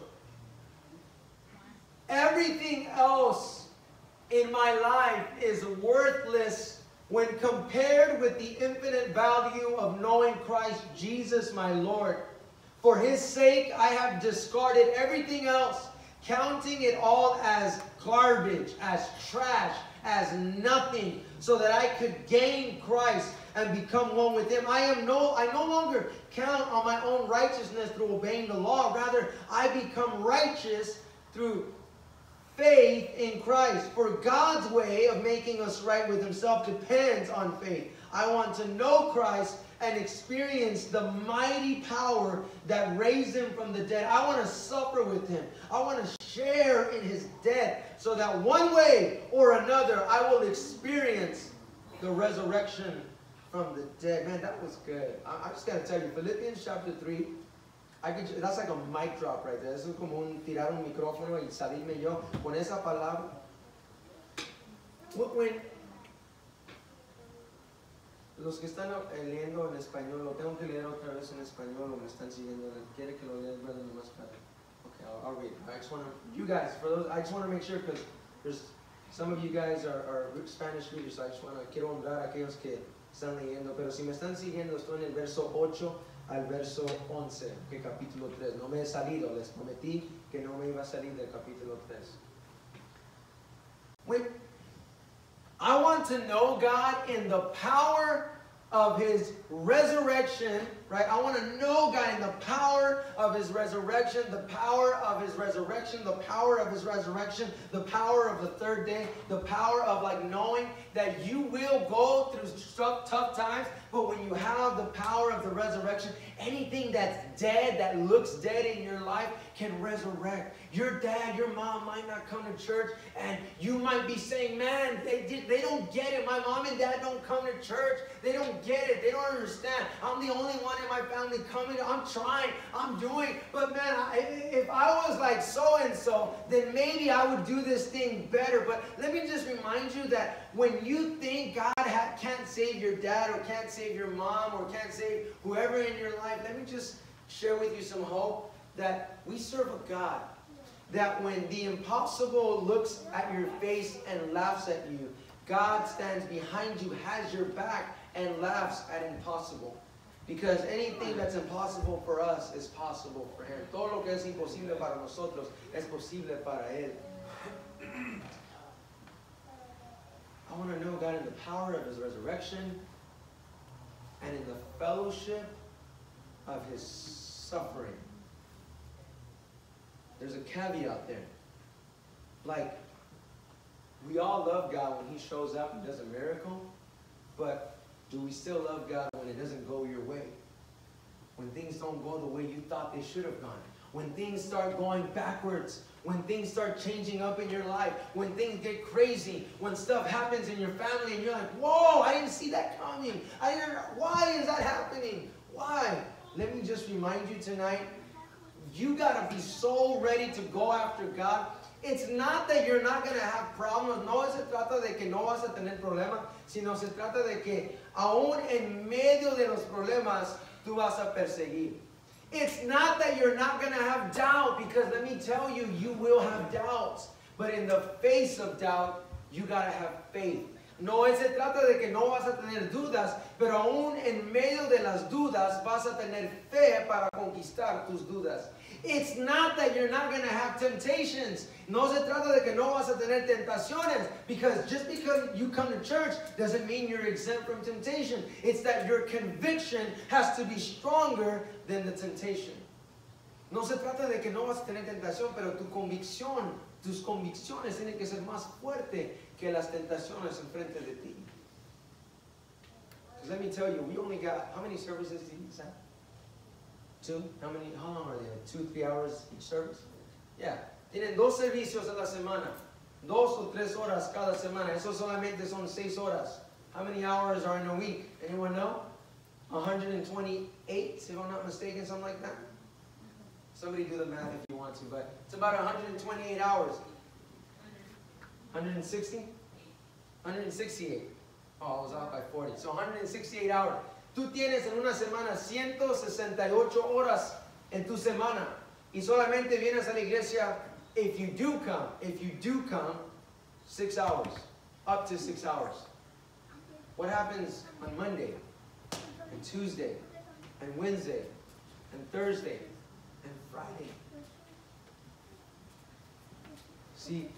Everything else in my life is worthless when compared with the infinite value of knowing Christ Jesus my Lord. For His sake I have discarded everything else, counting it all as garbage, as trash, as nothing, so that I could gain Christ and become one with Him. I no longer count on my own righteousness through obeying the law. Rather, I become righteous through faith in Christ. For God's way of making us right with Himself depends on faith. I want to know Christ and experience the mighty power that raised Him from the dead. I want to suffer with Him. I want to share in His death, so that one way or another I will experience the resurrection from the dead. Man, that was good. I just got to tell you, Philippians chapter 3, that's like a mic drop right there. Eso es como tirar un micrófono y salirme yo con esa palabra. When los que están leyendo en español, lo tengo que leer otra vez en español, o me están siguiendo. ¿Quiere que lo lea, brother? Okay, I'll read. I just want to, you guys, for those, I just want to make sure, because there's some of you guys are Spanish readers, so I just want to, quiero honrar a aquellos que están leyendo. Pero si me están siguiendo, estoy en el verso 8 al verso 11, que capítulo 3. No me he salido, les prometí que no me iba a salir del capítulo 3. When I want to know God in the power of His resurrection right? I want to know God in the power of His resurrection, the power of His resurrection, the power of His resurrection, the power of the third day, the power of like knowing that you will go through tough times, but when you have the power of the resurrection, anything that's dead, that looks dead in your life, can resurrect. Your dad, your mom might not come to church, and you might be saying, man, they don't get it. My mom and dad don't come to church. They don't get it. They don't understand. I'm the only one in my family coming. I'm trying. I'm doing. But man, if I was like so-and-so, then maybe I would do this thing better. But let me just remind you that when you think God can't save your dad or can't save your mom or can't save whoever in your life, let me just share with you some hope that we serve a God that when the impossible looks at your face and laughs at you, God stands behind you, has your back, and laughs at impossible. Because anything that's impossible for us is possible for Him. Todo lo que es imposible para nosotros es posible para Él. I want to know God in the power of His resurrection and in the fellowship of His suffering. There's a caveat there. Like, we all love God when He shows up and does a miracle, but do we still love God when it doesn't go your way? When things don't go the way you thought they should have gone? When things start going backwards? When things start changing up in your life? When things get crazy? When stuff happens in your family and you're like, whoa, I didn't see that coming. Why is that happening? Why? Let me just remind you tonight, you got to be so ready to go after God. It's not that you're not going to have problems. No se trata de que no vas a tener problemas, sino se trata de que aún en medio de los problemas, tú vas a perseguir. It's not that you're not going to have doubt, because let me tell you, you will have doubts. But in the face of doubt, you got to have faith. No se trata de que no vas a tener dudas, pero aún en medio de las dudas vas a tener fe para conquistar tus dudas. It's not that you're not going to have temptations. No se trata de que no vas a tener tentaciones, because just because you come to church doesn't mean you're exempt from temptation. It's that your conviction has to be stronger than the temptation. No se trata de que no vas a tener tentación, pero tu convicción, tus convicciones tienen que ser más fuertes que las tentaciones enfrente de ti. Because let me tell you, we only got, how many services do you have? 2? How long are they? 2-3 hours each service? Yeah. Tienen 2 servicios a la semana. 2 o 3 horas cada semana. Eso solamente son 6 horas. How many hours are in a week? Anyone know? 128, if I'm not mistaken, something like that. Somebody do the math if you want to, but it's about 128 hours. 160? 168. Oh, I was off by 40. So 168 hours. Tú tienes en una semana 168 horas en tu semana. Y solamente vienes a la iglesia if you do come, 6 hours. Up to 6 hours. What happens on Monday, and Tuesday, and Wednesday, and Thursday, and Friday? See,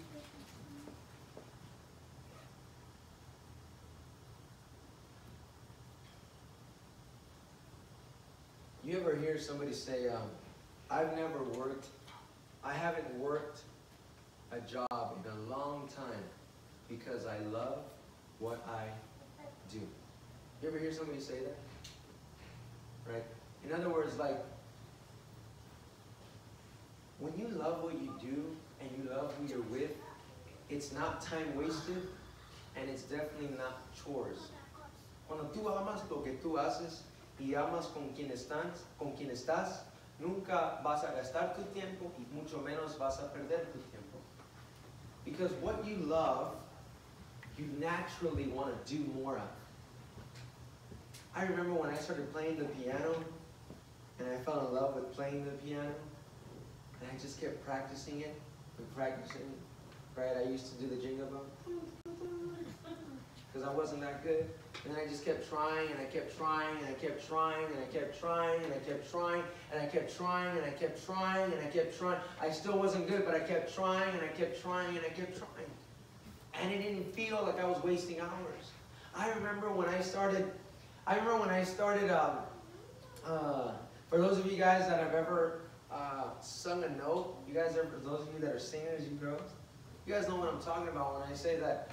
you ever hear somebody say, I haven't worked a job in a long time because I love what I do. You ever hear somebody say that? Right? In other words, like, when you love what you do and you love who you're with, it's not time wasted and it's definitely not chores. Cuando tú amas lo que tú haces y amas con quien estás, nunca vas a gastar tu tiempo y mucho menos vas a perder tu tiempo. Because what you love, you naturally want to do more of. I remember when I started playing the piano, and I fell in love with playing the piano, and I just kept practicing it, and practicing, right? I used to do the jingle bell, because I wasn't that good. And then I just kept trying, and I kept trying, and I kept trying, and I kept trying, and I kept trying, and I kept trying, and I kept trying, and I kept trying. I still wasn't good, but I kept trying, and I kept trying, and I kept trying. And it didn't feel like I was wasting hours. I remember when I started For those of you guys that have ever sung a note, you guys ever, those of you that are singers, you girls, you guys know what I'm talking about when I say that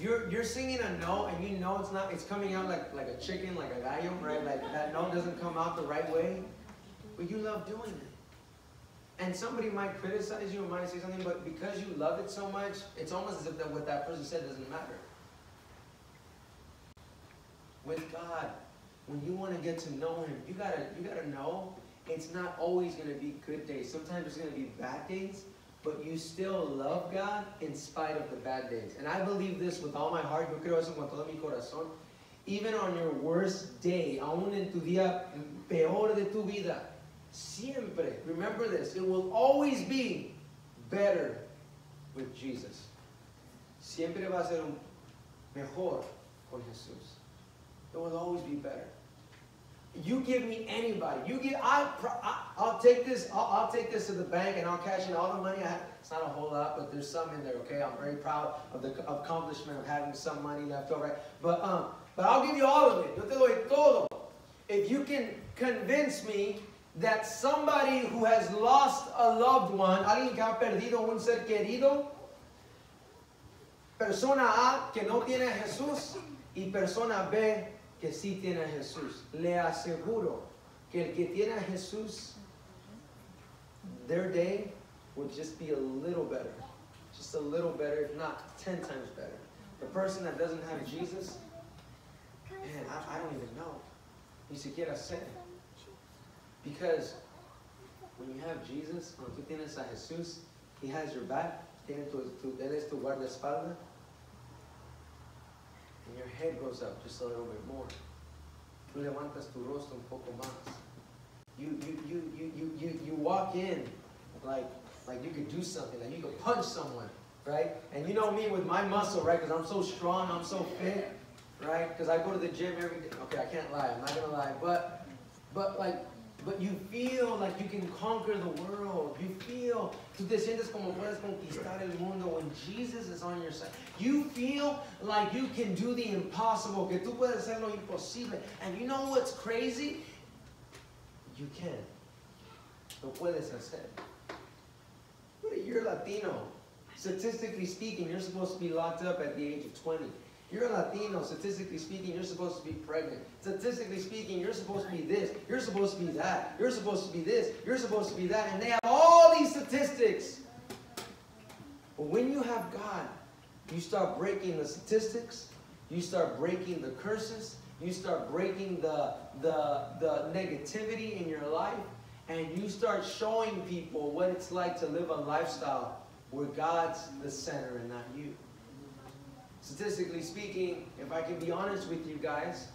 you're singing a note and you know it's coming out like a chicken, like a gallo, right? Like that note doesn't come out the right way, but you love doing it. And somebody might criticize you or might say something, but because you love it so much, it's almost as if that what that person said doesn't matter. With God, when you want to get to know Him, you gotta know it's not always going to be good days. Sometimes it's going to be bad days, but you still love God in spite of the bad days. And I believe this with all my heart. Yo creo eso con todo mi corazón. Even on your worst day, aún en tu día peor de tu vida, siempre, remember this, it will always be better with Jesus. Siempre va a ser mejor con Jesús. It will always be better. You give me anybody. I'll take this. I'll take this to the bank and I'll cash in all the money I have. It's not a whole lot, but there's some in there. Okay, I'm very proud of the accomplishment of having some money left over. Right? But I'll give you all of it. Yo te doy todo. If you can convince me that somebody who has lost a loved one, alguien que ha perdido un ser querido, persona A que no tiene a Jesús y persona B que sí tiene a Jesús. Le aseguro que el que tiene a Jesús, their day will just be a little better. Just a little better, if not 10 times better. The person that doesn't have Jesus, man, I don't even know. Ni siquiera sé. Because when you have Jesus, cuando tú tienes a Jesús, He has your back. Él es tu guardaespaldas. And your head goes up just a little bit more. Tú levantas tu rostro un poco más. You walk in like you could do something, like you could punch someone, right? And you know me with my muscle, right? Because I'm so strong, I'm so fit, right? Because I go to the gym every day. Okay, I can't lie, I'm not gonna lie, but you feel like you can conquer the world. You feel, tú te sientes como puedes conquistar el mundo when Jesus is on your side. You feel like you can do the impossible, que tú puedes hacer lo imposible. And you know what's crazy? You can. Lo puedes hacer. But you're Latino. Statistically speaking, you're supposed to be locked up at the age of 20. You're a Latino, statistically speaking, you're supposed to be pregnant. Statistically speaking, you're supposed to be this, you're supposed to be that, you're supposed to be this, you're supposed to be that, and they have all these statistics. But when you have God, you start breaking the statistics, you start breaking the curses, you start breaking the negativity in your life, and you start showing people what it's like to live a lifestyle where God's the center and not you. Statistically speaking, if I can be honest with you guys,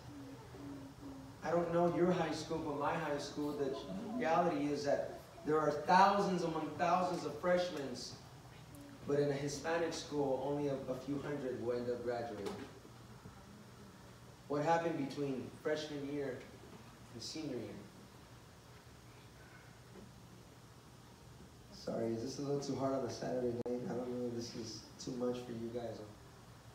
I don't know your high school, but my high school, the reality is that there are thousands among thousands of freshmen, but in a Hispanic school, only a few hundred will end up graduating. What happened between freshman year and senior year? Sorry, is this a little too hard on a Saturday night? I don't know if this is too much for you guys.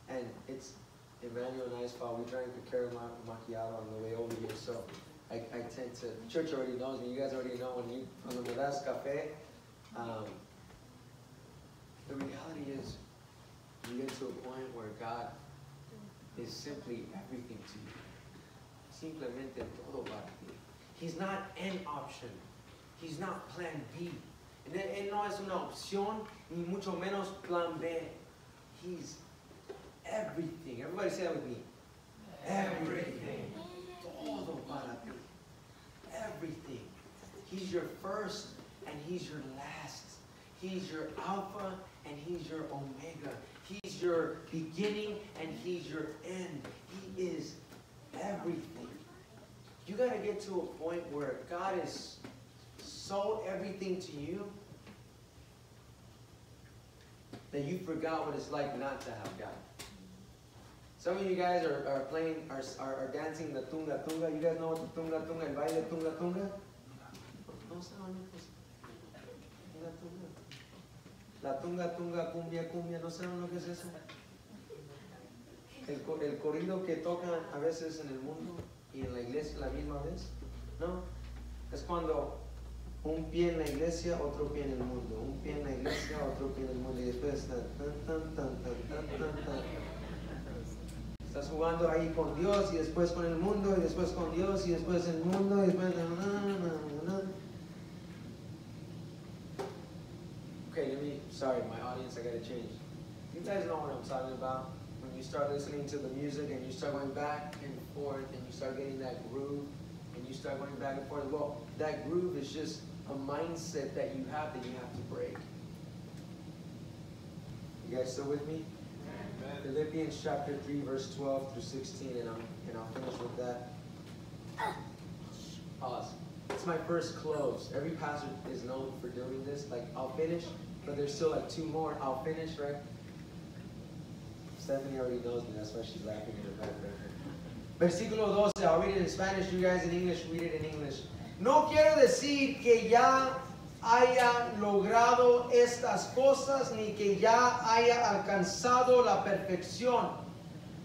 And it's Emmanuel and I's fault. We drank a caramel macchiato on the way over here, so I tend to. Church already knows me. You guys already know when me das café. The reality is, you get to a point where God is simply everything to you. Simplemente todo para ti. He's not an option. He's not plan B. Él no es una opción, ni mucho menos plan B. He's everything. Everybody say that with me. Everything. Todo para ti. Everything. He's your first and He's your last. He's your Alpha and He's your Omega. He's your beginning and He's your end. He is everything. You got to get to a point where God is so everything to you that you forgot what it's like not to have God. Some of you guys are dancing the tunga tunga. You guys know what the tunga tunga, el baile tunga tunga? No saben lo que es tunga tunga. La tunga tunga, cumbia cumbia, no saben lo que es eso. El corrido que tocan a veces en el mundo y en la iglesia a la misma vez. ¿no? Es cuando un pie en la iglesia, otro pie en el mundo. Un pie en la iglesia, otro pie en el mundo. Y después estás jugando ahí con Dios y después con el mundo y después con Dios y después el mundo y después... Okay, sorry, my audience, I gotta change. You guys know what I'm talking about. When you start listening to the music and you start going back and forth and you start getting that groove and you start going back and forth. Well, that groove is just a mindset that you have to break. You guys still with me? Amen. Philippians chapter 3, verse 12 through 16, and I'll finish with that. Pause. It's my first close. Every pastor is known for doing this. Like, I'll finish, but there's still like 2 more. I'll finish, right? Stephanie already knows me. That's why she's laughing in the background. Versículo 12. I'll read it in Spanish. You guys in English, read it in English. No quiero decir que ya haya logrado estas cosas ni que ya haya alcanzado la perfección,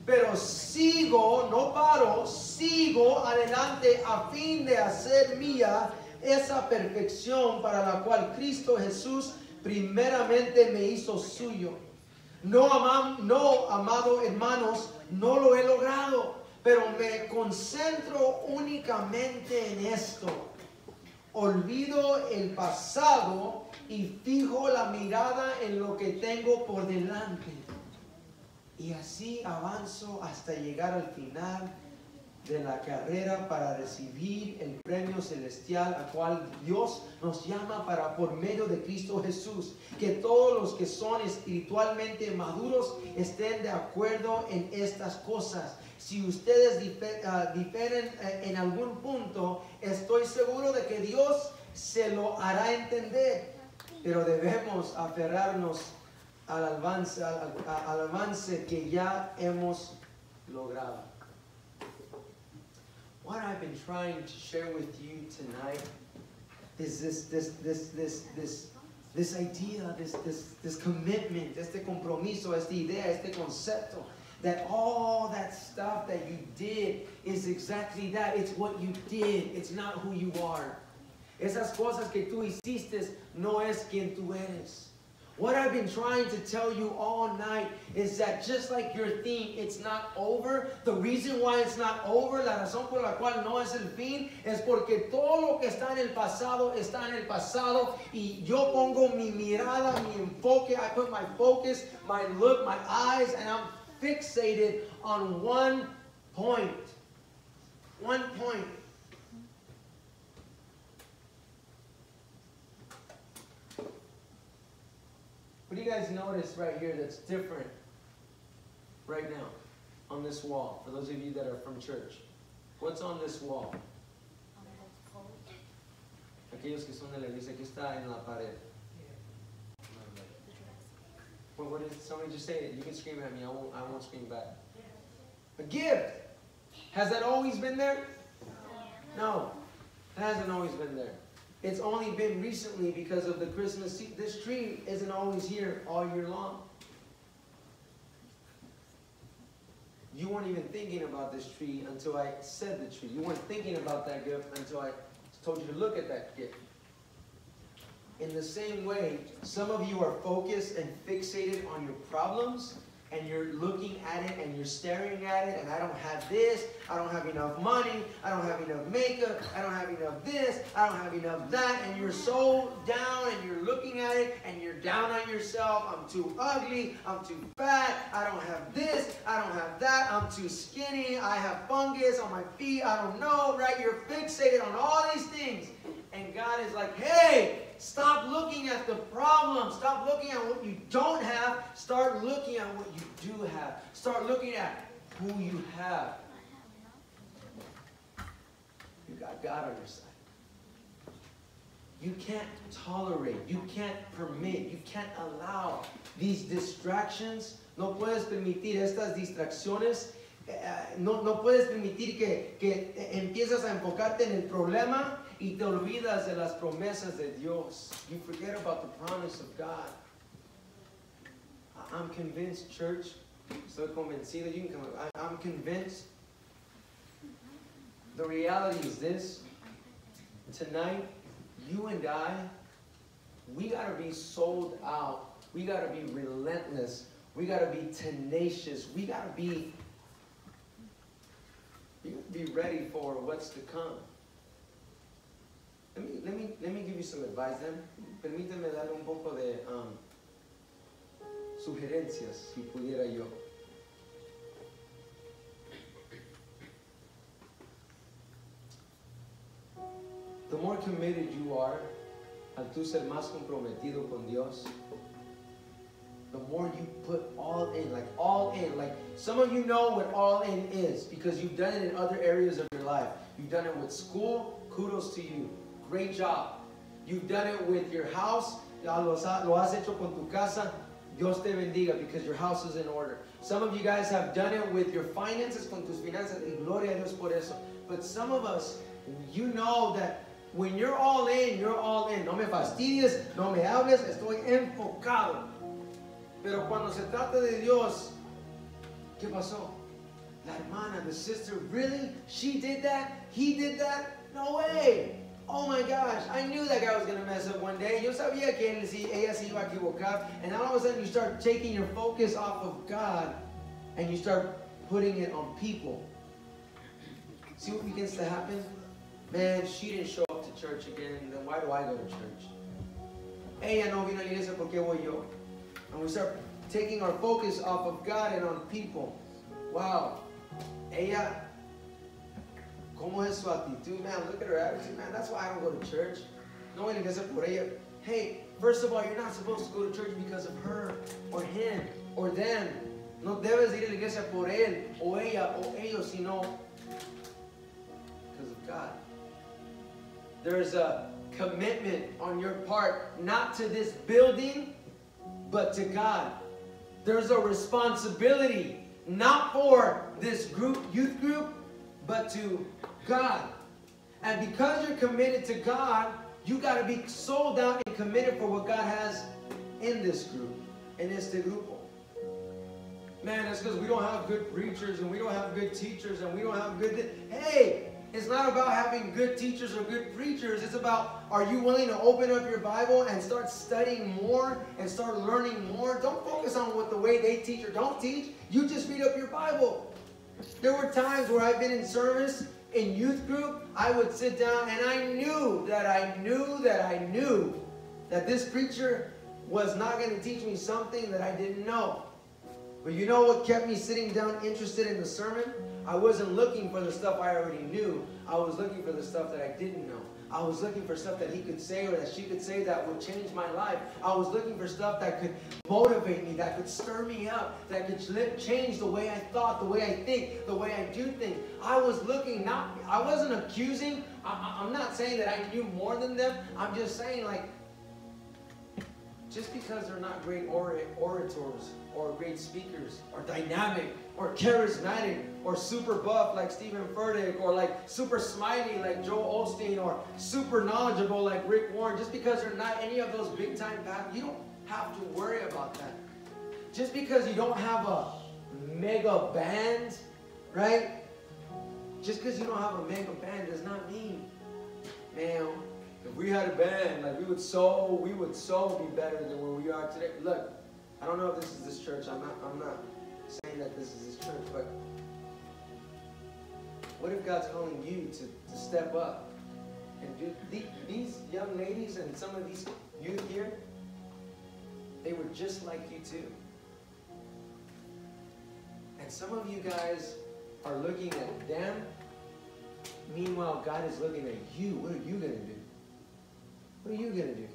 pero sigo, no paro, sigo adelante a fin de hacer mía esa perfección para la cual Cristo Jesús primeramente me hizo suyo. No, amado hermanos, no lo he logrado, pero me concentro únicamente en esto. Olvido el pasado y fijo la mirada en lo que tengo por delante. Y así avanzo hasta llegar al final de la carrera para recibir el premio celestial a cual Dios nos llama por medio de Cristo Jesús. Que todos los que son espiritualmente maduros estén de acuerdo en estas cosas. Si ustedes diferen en algún punto, estoy seguro de que Dios se lo hará entender. Pero debemos aferrarnos al avance que ya hemos logrado. What I've been trying to share with you tonight is this idea, this commitment, este compromiso, esta idea, este concepto, that all that stuff that you did is exactly that. It's what you did. It's not who you are. Esas cosas que tú hiciste no es quien tú eres. What I've been trying to tell you all night is that just like your theme, it's not over. The reason why it's not over, la razón por la cual no es el fin, es porque todo lo que está en el pasado, y yo pongo mi mirada, mi enfoque, I put my focus, my look, my eyes, and I'm fixated on one point. One point. What do you guys notice right here that's different right now on this wall? For those of you that are from church, what's on this wall? Aquellos que son de la iglesia, ¿qué está en la pared? What is, somebody just say it. You can scream at me. I won't scream back. A gift. Has that always been there? No, it hasn't always been there. It's only been recently because of the Christmas season. This tree isn't always here all year long. You weren't even thinking about this tree until I said the tree. You weren't thinking about that gift until I told you to look at that gift. In the same way, some of you are focused and fixated on your problems, and you're looking at it and you're staring at it, and I don't have this, I don't have enough money, I don't have enough makeup, I don't have enough this, I don't have enough that, and you're so down and you're looking at it and you're down on yourself. I'm too ugly, I'm too fat, I don't have this, I don't have that, I'm too skinny, I have fungus on my feet, I don't know, right? You're fixated on all these things. And God is like, hey, stop looking at the problem. Stop looking at what you don't have. Start looking at what you do have. Start looking at who you have. You got God on your side. You can't tolerate, you can't permit, you can't allow these distractions. No puedes permitir estas distracciones. No puedes permitir que empiezas a enfocarte en el problema y te olvidas de las promesas de Dios. You forget about the promise of God. I'm convinced, church. Estoy convencido. I'm convinced. The reality is this. tonight, you and I, we got to be sold out. We got to be relentless. We got to be tenacious. We got to be ready for what's to come. Let me give you some advice then. Permíteme darle un poco de sugerencias, si pudiera yo. The more committed you are, al tú ser más comprometido con Dios, the more you put all in, like all in. Like some of you know what all in is because you've done it in other areas of your life. You've done it with school, kudos to you. Great job. You've done it with your house, lo has hecho con tu casa, Dios te bendiga because your house is in order. Some of you guys have done it with your finances, con tus finanzas, y gloria a Dios por eso. But some of us, you know that when you're all in, you're all in. No me fastidies, no me hables, estoy enfocado. Pero cuando se trata de Dios, ¿qué pasó? La hermana, the sister, really? She did that? He did that? No way. Oh my gosh, I knew that guy was going to mess up one day. Yo sabía que ella se iba a equivocar. And all of a sudden you start taking your focus off of God and you start putting it on people. See what begins to happen? Man, she didn't show up to church again. Then why do I go to church? Ella no vino a la iglesia, ¿por qué voy yo? And we start taking our focus off of God and on people. Wow. Ella, ¿cómo es su actitud? Man, look at her attitude. Man, that's why I don't go to church. No voy a la iglesia por ella. Hey, first of all, you're not supposed to go to church because of her or him or them. No debes ir a la iglesia por él o ella o ellos, sino because of God. There's a commitment on your part, not to this building, but to God. There's a responsibility, not for this group, youth group, but to God. And because you're committed to God, you got to be sold out and committed for what God has in this group, en este grupo. Man, that's because we don't have good preachers and we don't have good teachers and we don't have good... Hey! It's not about having good teachers or good preachers. It's about, are you willing to open up your Bible and start studying more and start learning more? Don't focus on what the way they teach or don't teach. You just read up your Bible. There were times where I've been in service in youth group. I would sit down and I knew that this preacher was not going to teach me something that I didn't know. But you know what kept me sitting down interested in the sermon? I wasn't looking for the stuff I already knew. I was looking for the stuff that I didn't know. I was looking for stuff that he could say or that she could say that would change my life. I was looking for stuff that could motivate me, that could stir me up, that could change the way I thought, the way I think, the way I do things. I was looking, I wasn't accusing. I'm not saying that I knew more than them. I'm just saying, like, just because they're not great orators or great speakers or dynamic or charismatic or super buff like Stephen Furtick or like super smiley like Joel Osteen or super knowledgeable like Rick Warren, just because they're not any of those big time pastors, you don't have to worry about that. Just because you don't have a mega band, right? Just because you don't have a mega band does not mean, man, if we had a band, like we would so be better than where we are today. Look, I don't know if this is this church. I'm not saying that this is this church, but what if God's calling you to step up and do these young ladies and some of these youth here? They were just like you too. And some of you guys are looking at them. Meanwhile, God is looking at you. What are you going to do? What are you going to do?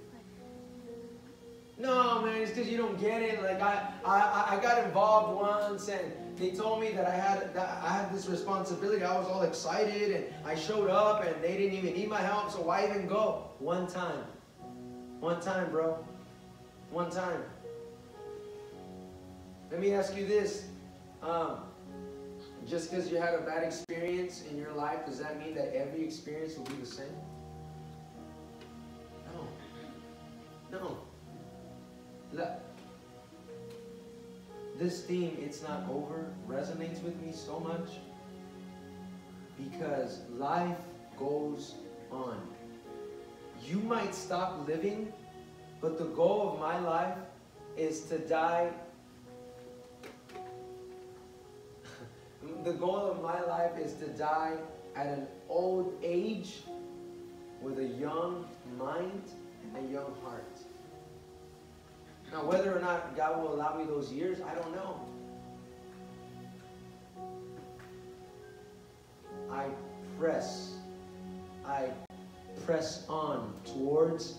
No, man, it's because you don't get it. Like, I got involved once, and they told me that I had this responsibility. I was all excited, and I showed up, and they didn't even need my help, so why even go? One time. One time, bro. One time. Let me ask you this. Just because you had a bad experience in your life, does that mean that every experience will be the same? No. Look, this theme, it's not over, resonates with me so much because life goes on. you might stop living, but the goal of my life is to die. The goal of my life is to die at an old age with a young mind and a young heart. Now, whether or not God will allow me those years, I don't know. I press on towards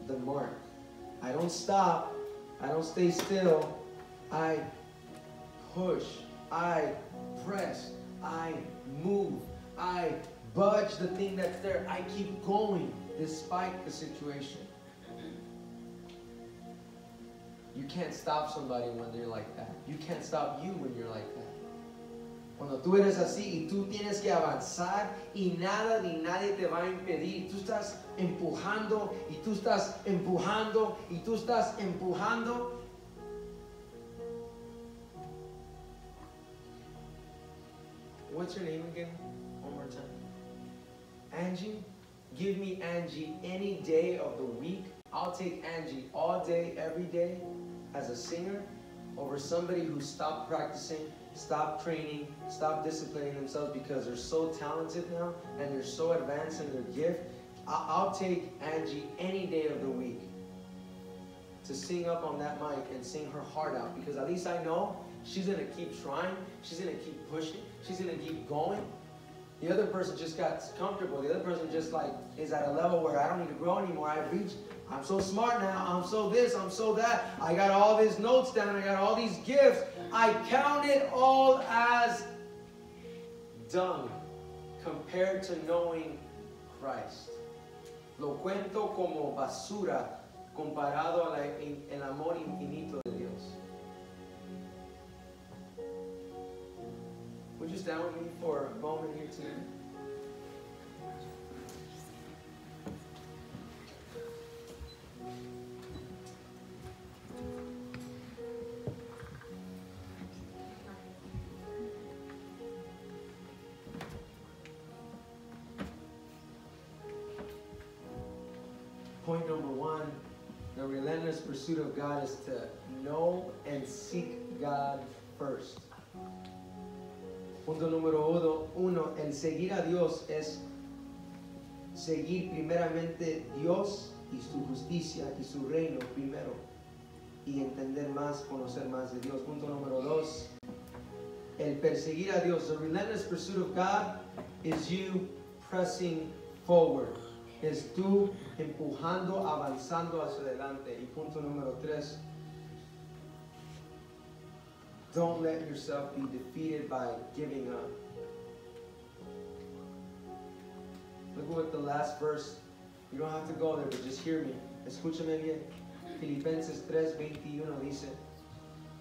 the mark. I don't stop. I don't stay still. I push. I press. I move. I budge the thing that's there. I keep going despite the situation. You can't stop somebody when they're like that. You can't stop you when you're like that. Cuando tú eres así y tú tienes que avanzar y nada ni nadie te va a impedir. Tú estás empujando y tú estás empujando y tú estás empujando. What's your name again? One more time. Angie? Give me Angie any day of the week. I'll take Angie all day, every day as a singer over somebody who stopped practicing, stopped training, stopped disciplining themselves because they're so talented now and they're so advanced in their gift. I'll take Angie any day of the week to sing up on that mic and sing her heart out, because at least I know she's going to keep trying, she's going to keep pushing, she's going to keep going. The other person just got comfortable. The other person just like is at a level where I don't need to grow anymore. I've reached, I'm so smart now, I'm so this, I'm so that. I got all these notes down, I got all these gifts. I count it all as dung compared to knowing Christ. Lo cuento como basura comparado al amor infinito de Dios. Would you stand with me for a moment here tonight? Point number one, the relentless pursuit of God is to know and seek God first. Punto número uno, el seguir a Dios es seguir primeramente Dios y su justicia y su reino primero y entender más, conocer más de Dios. Punto número dos, el perseguir a Dios, the relentless pursuit of God is you pressing forward. Es tú empujando, avanzando hacia adelante. Y punto número tres, don't let yourself be defeated by giving up. Look at what the last verse, you don't have to go there, but just hear me. Escúchame bien. Filipenses 3:21 dice,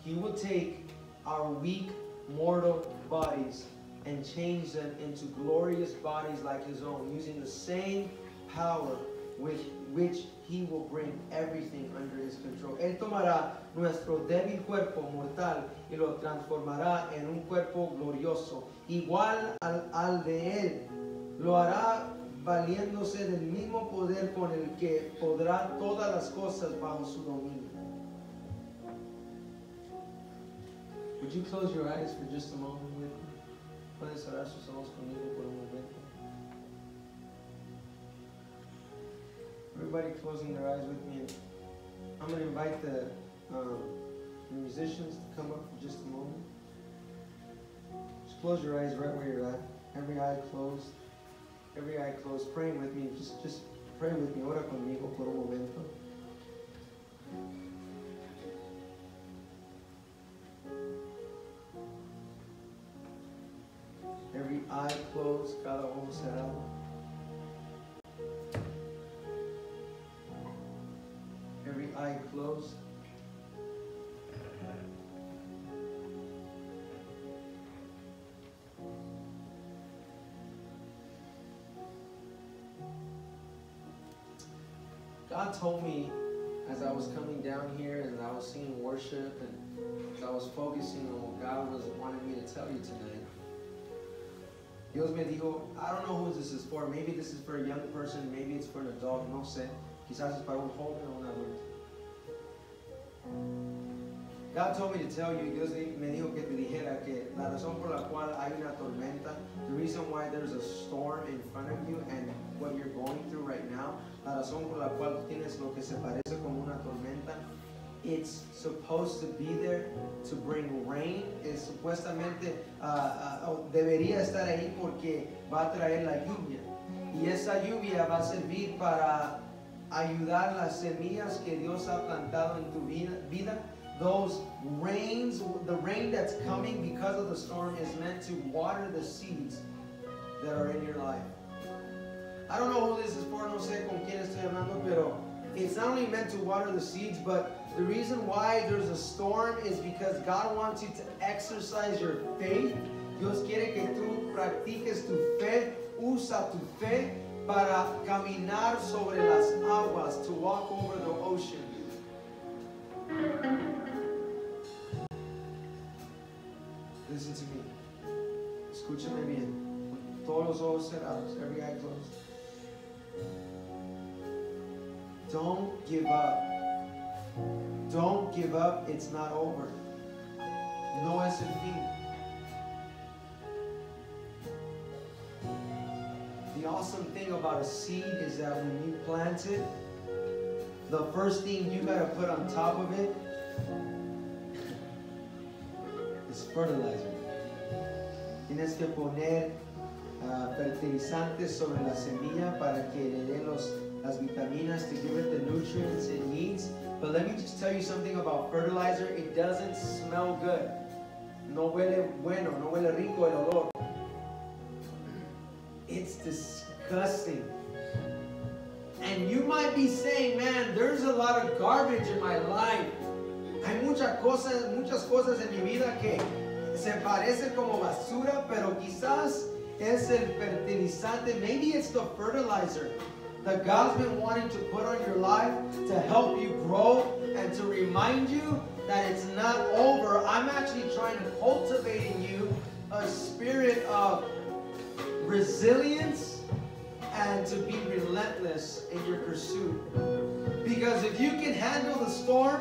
He will take our weak, mortal bodies and change them into glorious bodies like His own, using the same power with which He will bring everything under His control. Él tomará nuestro débil cuerpo mortal y lo transformará en un cuerpo glorioso, igual al de Él. Lo hará valiéndose del mismo poder con el que podrá todas las cosas bajo su dominio. Would you close your eyes for just a moment with me? Puedes cerrar sus ojos conmigo por un momento. Everybody closing their eyes with me. I'm going to invite the musicians to come up for just a moment. Just close your eyes right where you're at. Every eye closed. Every eye closed. Praying with me. Just pray with me. Ora conmigo por un momento. Every eye closed. Cada ojo cerrado. Every eye closed. God told me as I was coming down here and I was singing worship and as I was focusing on what God was wanting me to tell you tonight, Dios me dijo, I don't know who this is for. Maybe this is for a young person. Maybe it's for an adult. No sé. Quizás es para un joven o un adulto. God told me to tell you, Dios me dijo que te dijera que la razón por la cual hay una tormenta, the reason why there's a storm in front of you and what you're going through right now, la razón por la cual tienes lo que se parece como una tormenta, it's supposed to be there to bring rain. Es supuestamente debería estar ahí porque va a traer la lluvia. Y esa lluvia va a servir para ayudar las semillas que Dios ha plantado en tu vida. Those rains, the rain that's coming because of the storm is meant to water the seeds that are in your life. I don't know who this is for, no sé con quién estoy hablando, pero it's not only meant to water the seeds, but the reason why there's a storm is because God wants you to exercise your faith. Dios quiere que tú practiques tu fe, usa tu fe para caminar sobre las aguas, to walk over the ocean. Listen to me. Escúchame bien. Todos los ojos cerrados, every eye closed. Don't give up. Don't give up. It's not over. No es el fin. The awesome thing about a seed is that when you plant it, the first thing you got to put on top of it is fertilizer. Tienes que poner fertilizantes sobre la semilla para que le den las vitaminas to give it the nutrients it needs. But let me just tell you something about fertilizer. It doesn't smell good. No huele bueno, no huele rico el olor. It's disgusting. And you might be saying, man, there's a lot of garbage in my life. Hay muchas cosas en mi vida que se parecen como basura, pero quizás es el fertilizante. Maybe it's the fertilizer that God's been wanting to put on your life to help you grow and to remind you that it's not over. I'm actually trying to cultivate in you a spirit of resilience and to be relentless in your pursuit. Because if you can handle the storm,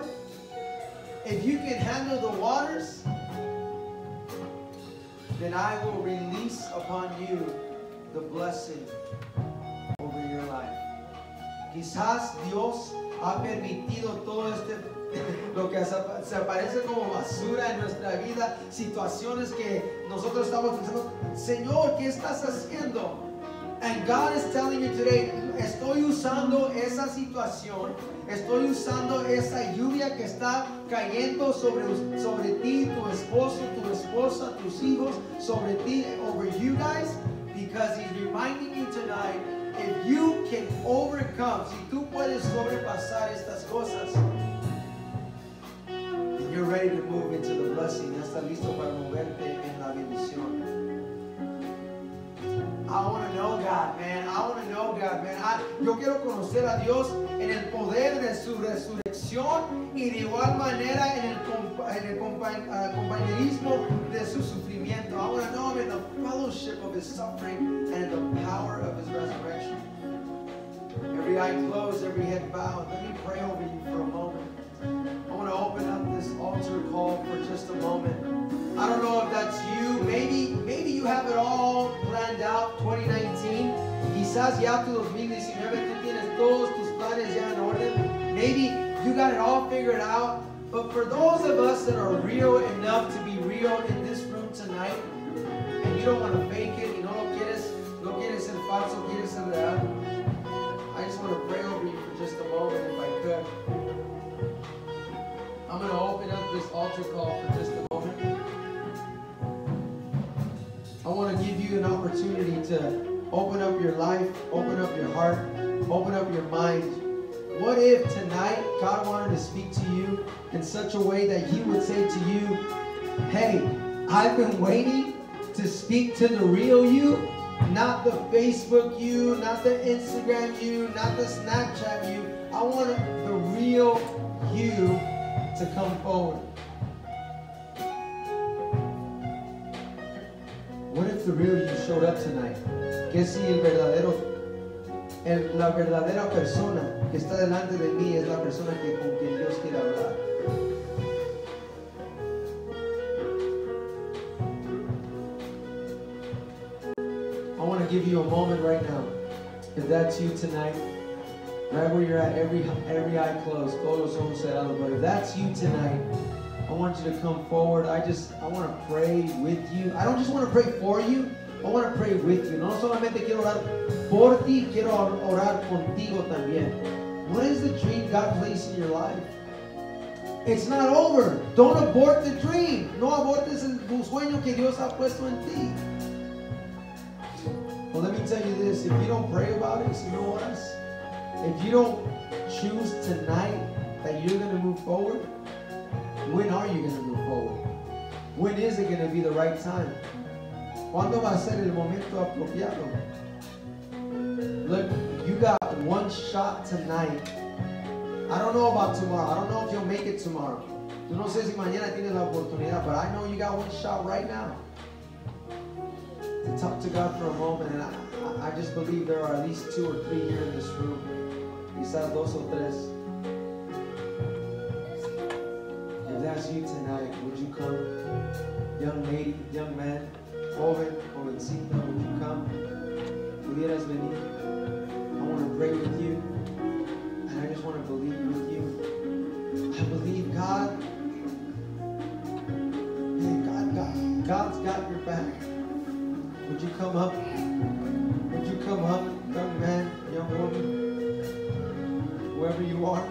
if you can handle the waters, then I will release upon you the blessing over your life. Quizás Dios ha permitido todo lo que se aparece como basura en nuestra vida, situaciones que nosotros estamos pensando, Señor, ¿qué estás haciendo? And God is telling you today, estoy usando esa situación, estoy usando esa lluvia que está cayendo sobre ti, tu esposo, tu esposa, tus hijos, sobre ti, over you guys, because He's reminding you tonight, if you can overcome, si tú puedes sobrepasar estas cosas, then you're ready to move into the blessing. Ya estás listo para moverte en la bendición. I want to know God, man. I want to know God, man. Yo quiero conocer a Dios en el poder de su resurrección y de igual manera en el compañerismo de su sufrimiento. I want to know Him in the fellowship of His suffering and in the power of His resurrection. Every eye closed, every head bowed. Let me pray over you for a moment. I want to open up this altar call for just a moment. I don't know if that's you. Maybe you have it all planned out, 2019. Quizás ya tu 2019 tú tienes todos tus planes ya en orden. Maybe you got it all figured out. But for those of us that are real enough to be real in this room tonight, and you don't want to fake it, y no quieres ser falso, quieres ser real, I just want to pray over you for just a moment if I could. I'm going to open up this altar call for just a moment. I want to give you an opportunity to open up your life, open up your heart, open up your mind. What if tonight God wanted to speak to you in such a way that He would say to you, hey, I've been waiting to speak to the real you, not the Facebook you, not the Instagram you, not the Snapchat you. I want the real you to come forward. What if if the real you showed up tonight? Que si la verdadera persona que está delante de mí es la persona con quien Dios quiere hablar. I want to give you a moment right now. If that's you tonight, right where you're at, every eye closed, todos los ojos cerrados. But if that's you tonight, I want you to come forward. I want to pray with you. I don't just want to pray for you. I want to pray with you. No solamente quiero orar por ti, quiero orar contigo también. What is the dream God placed in your life? It's not over. Don't abort the dream. No abortes el sueño que Dios ha puesto en ti. Well, let me tell you this. If you don't pray about it, you know what? If you don't choose tonight that you're going to move forward, when are you going to move forward? When is it going to be the right time? ¿Cuándo va a ser el momento apropiado? Look, you got one shot tonight. I don't know about tomorrow. I don't know if you'll make it tomorrow. Yo no sé si mañana tienes la oportunidad, but I know you got one shot right now to talk to God for a moment. And I just believe there are at least 2 or 3 here in this room. Quizás 2 o 3. If that's you tonight, would you come? Young lady, young man, joven, jovencita, would you come? Pudieras venir. I want to pray with you. And I just want to believe with you. I believe God. Man, God's got your back. Would you come up? Would you come up, young man, young woman, whoever you are?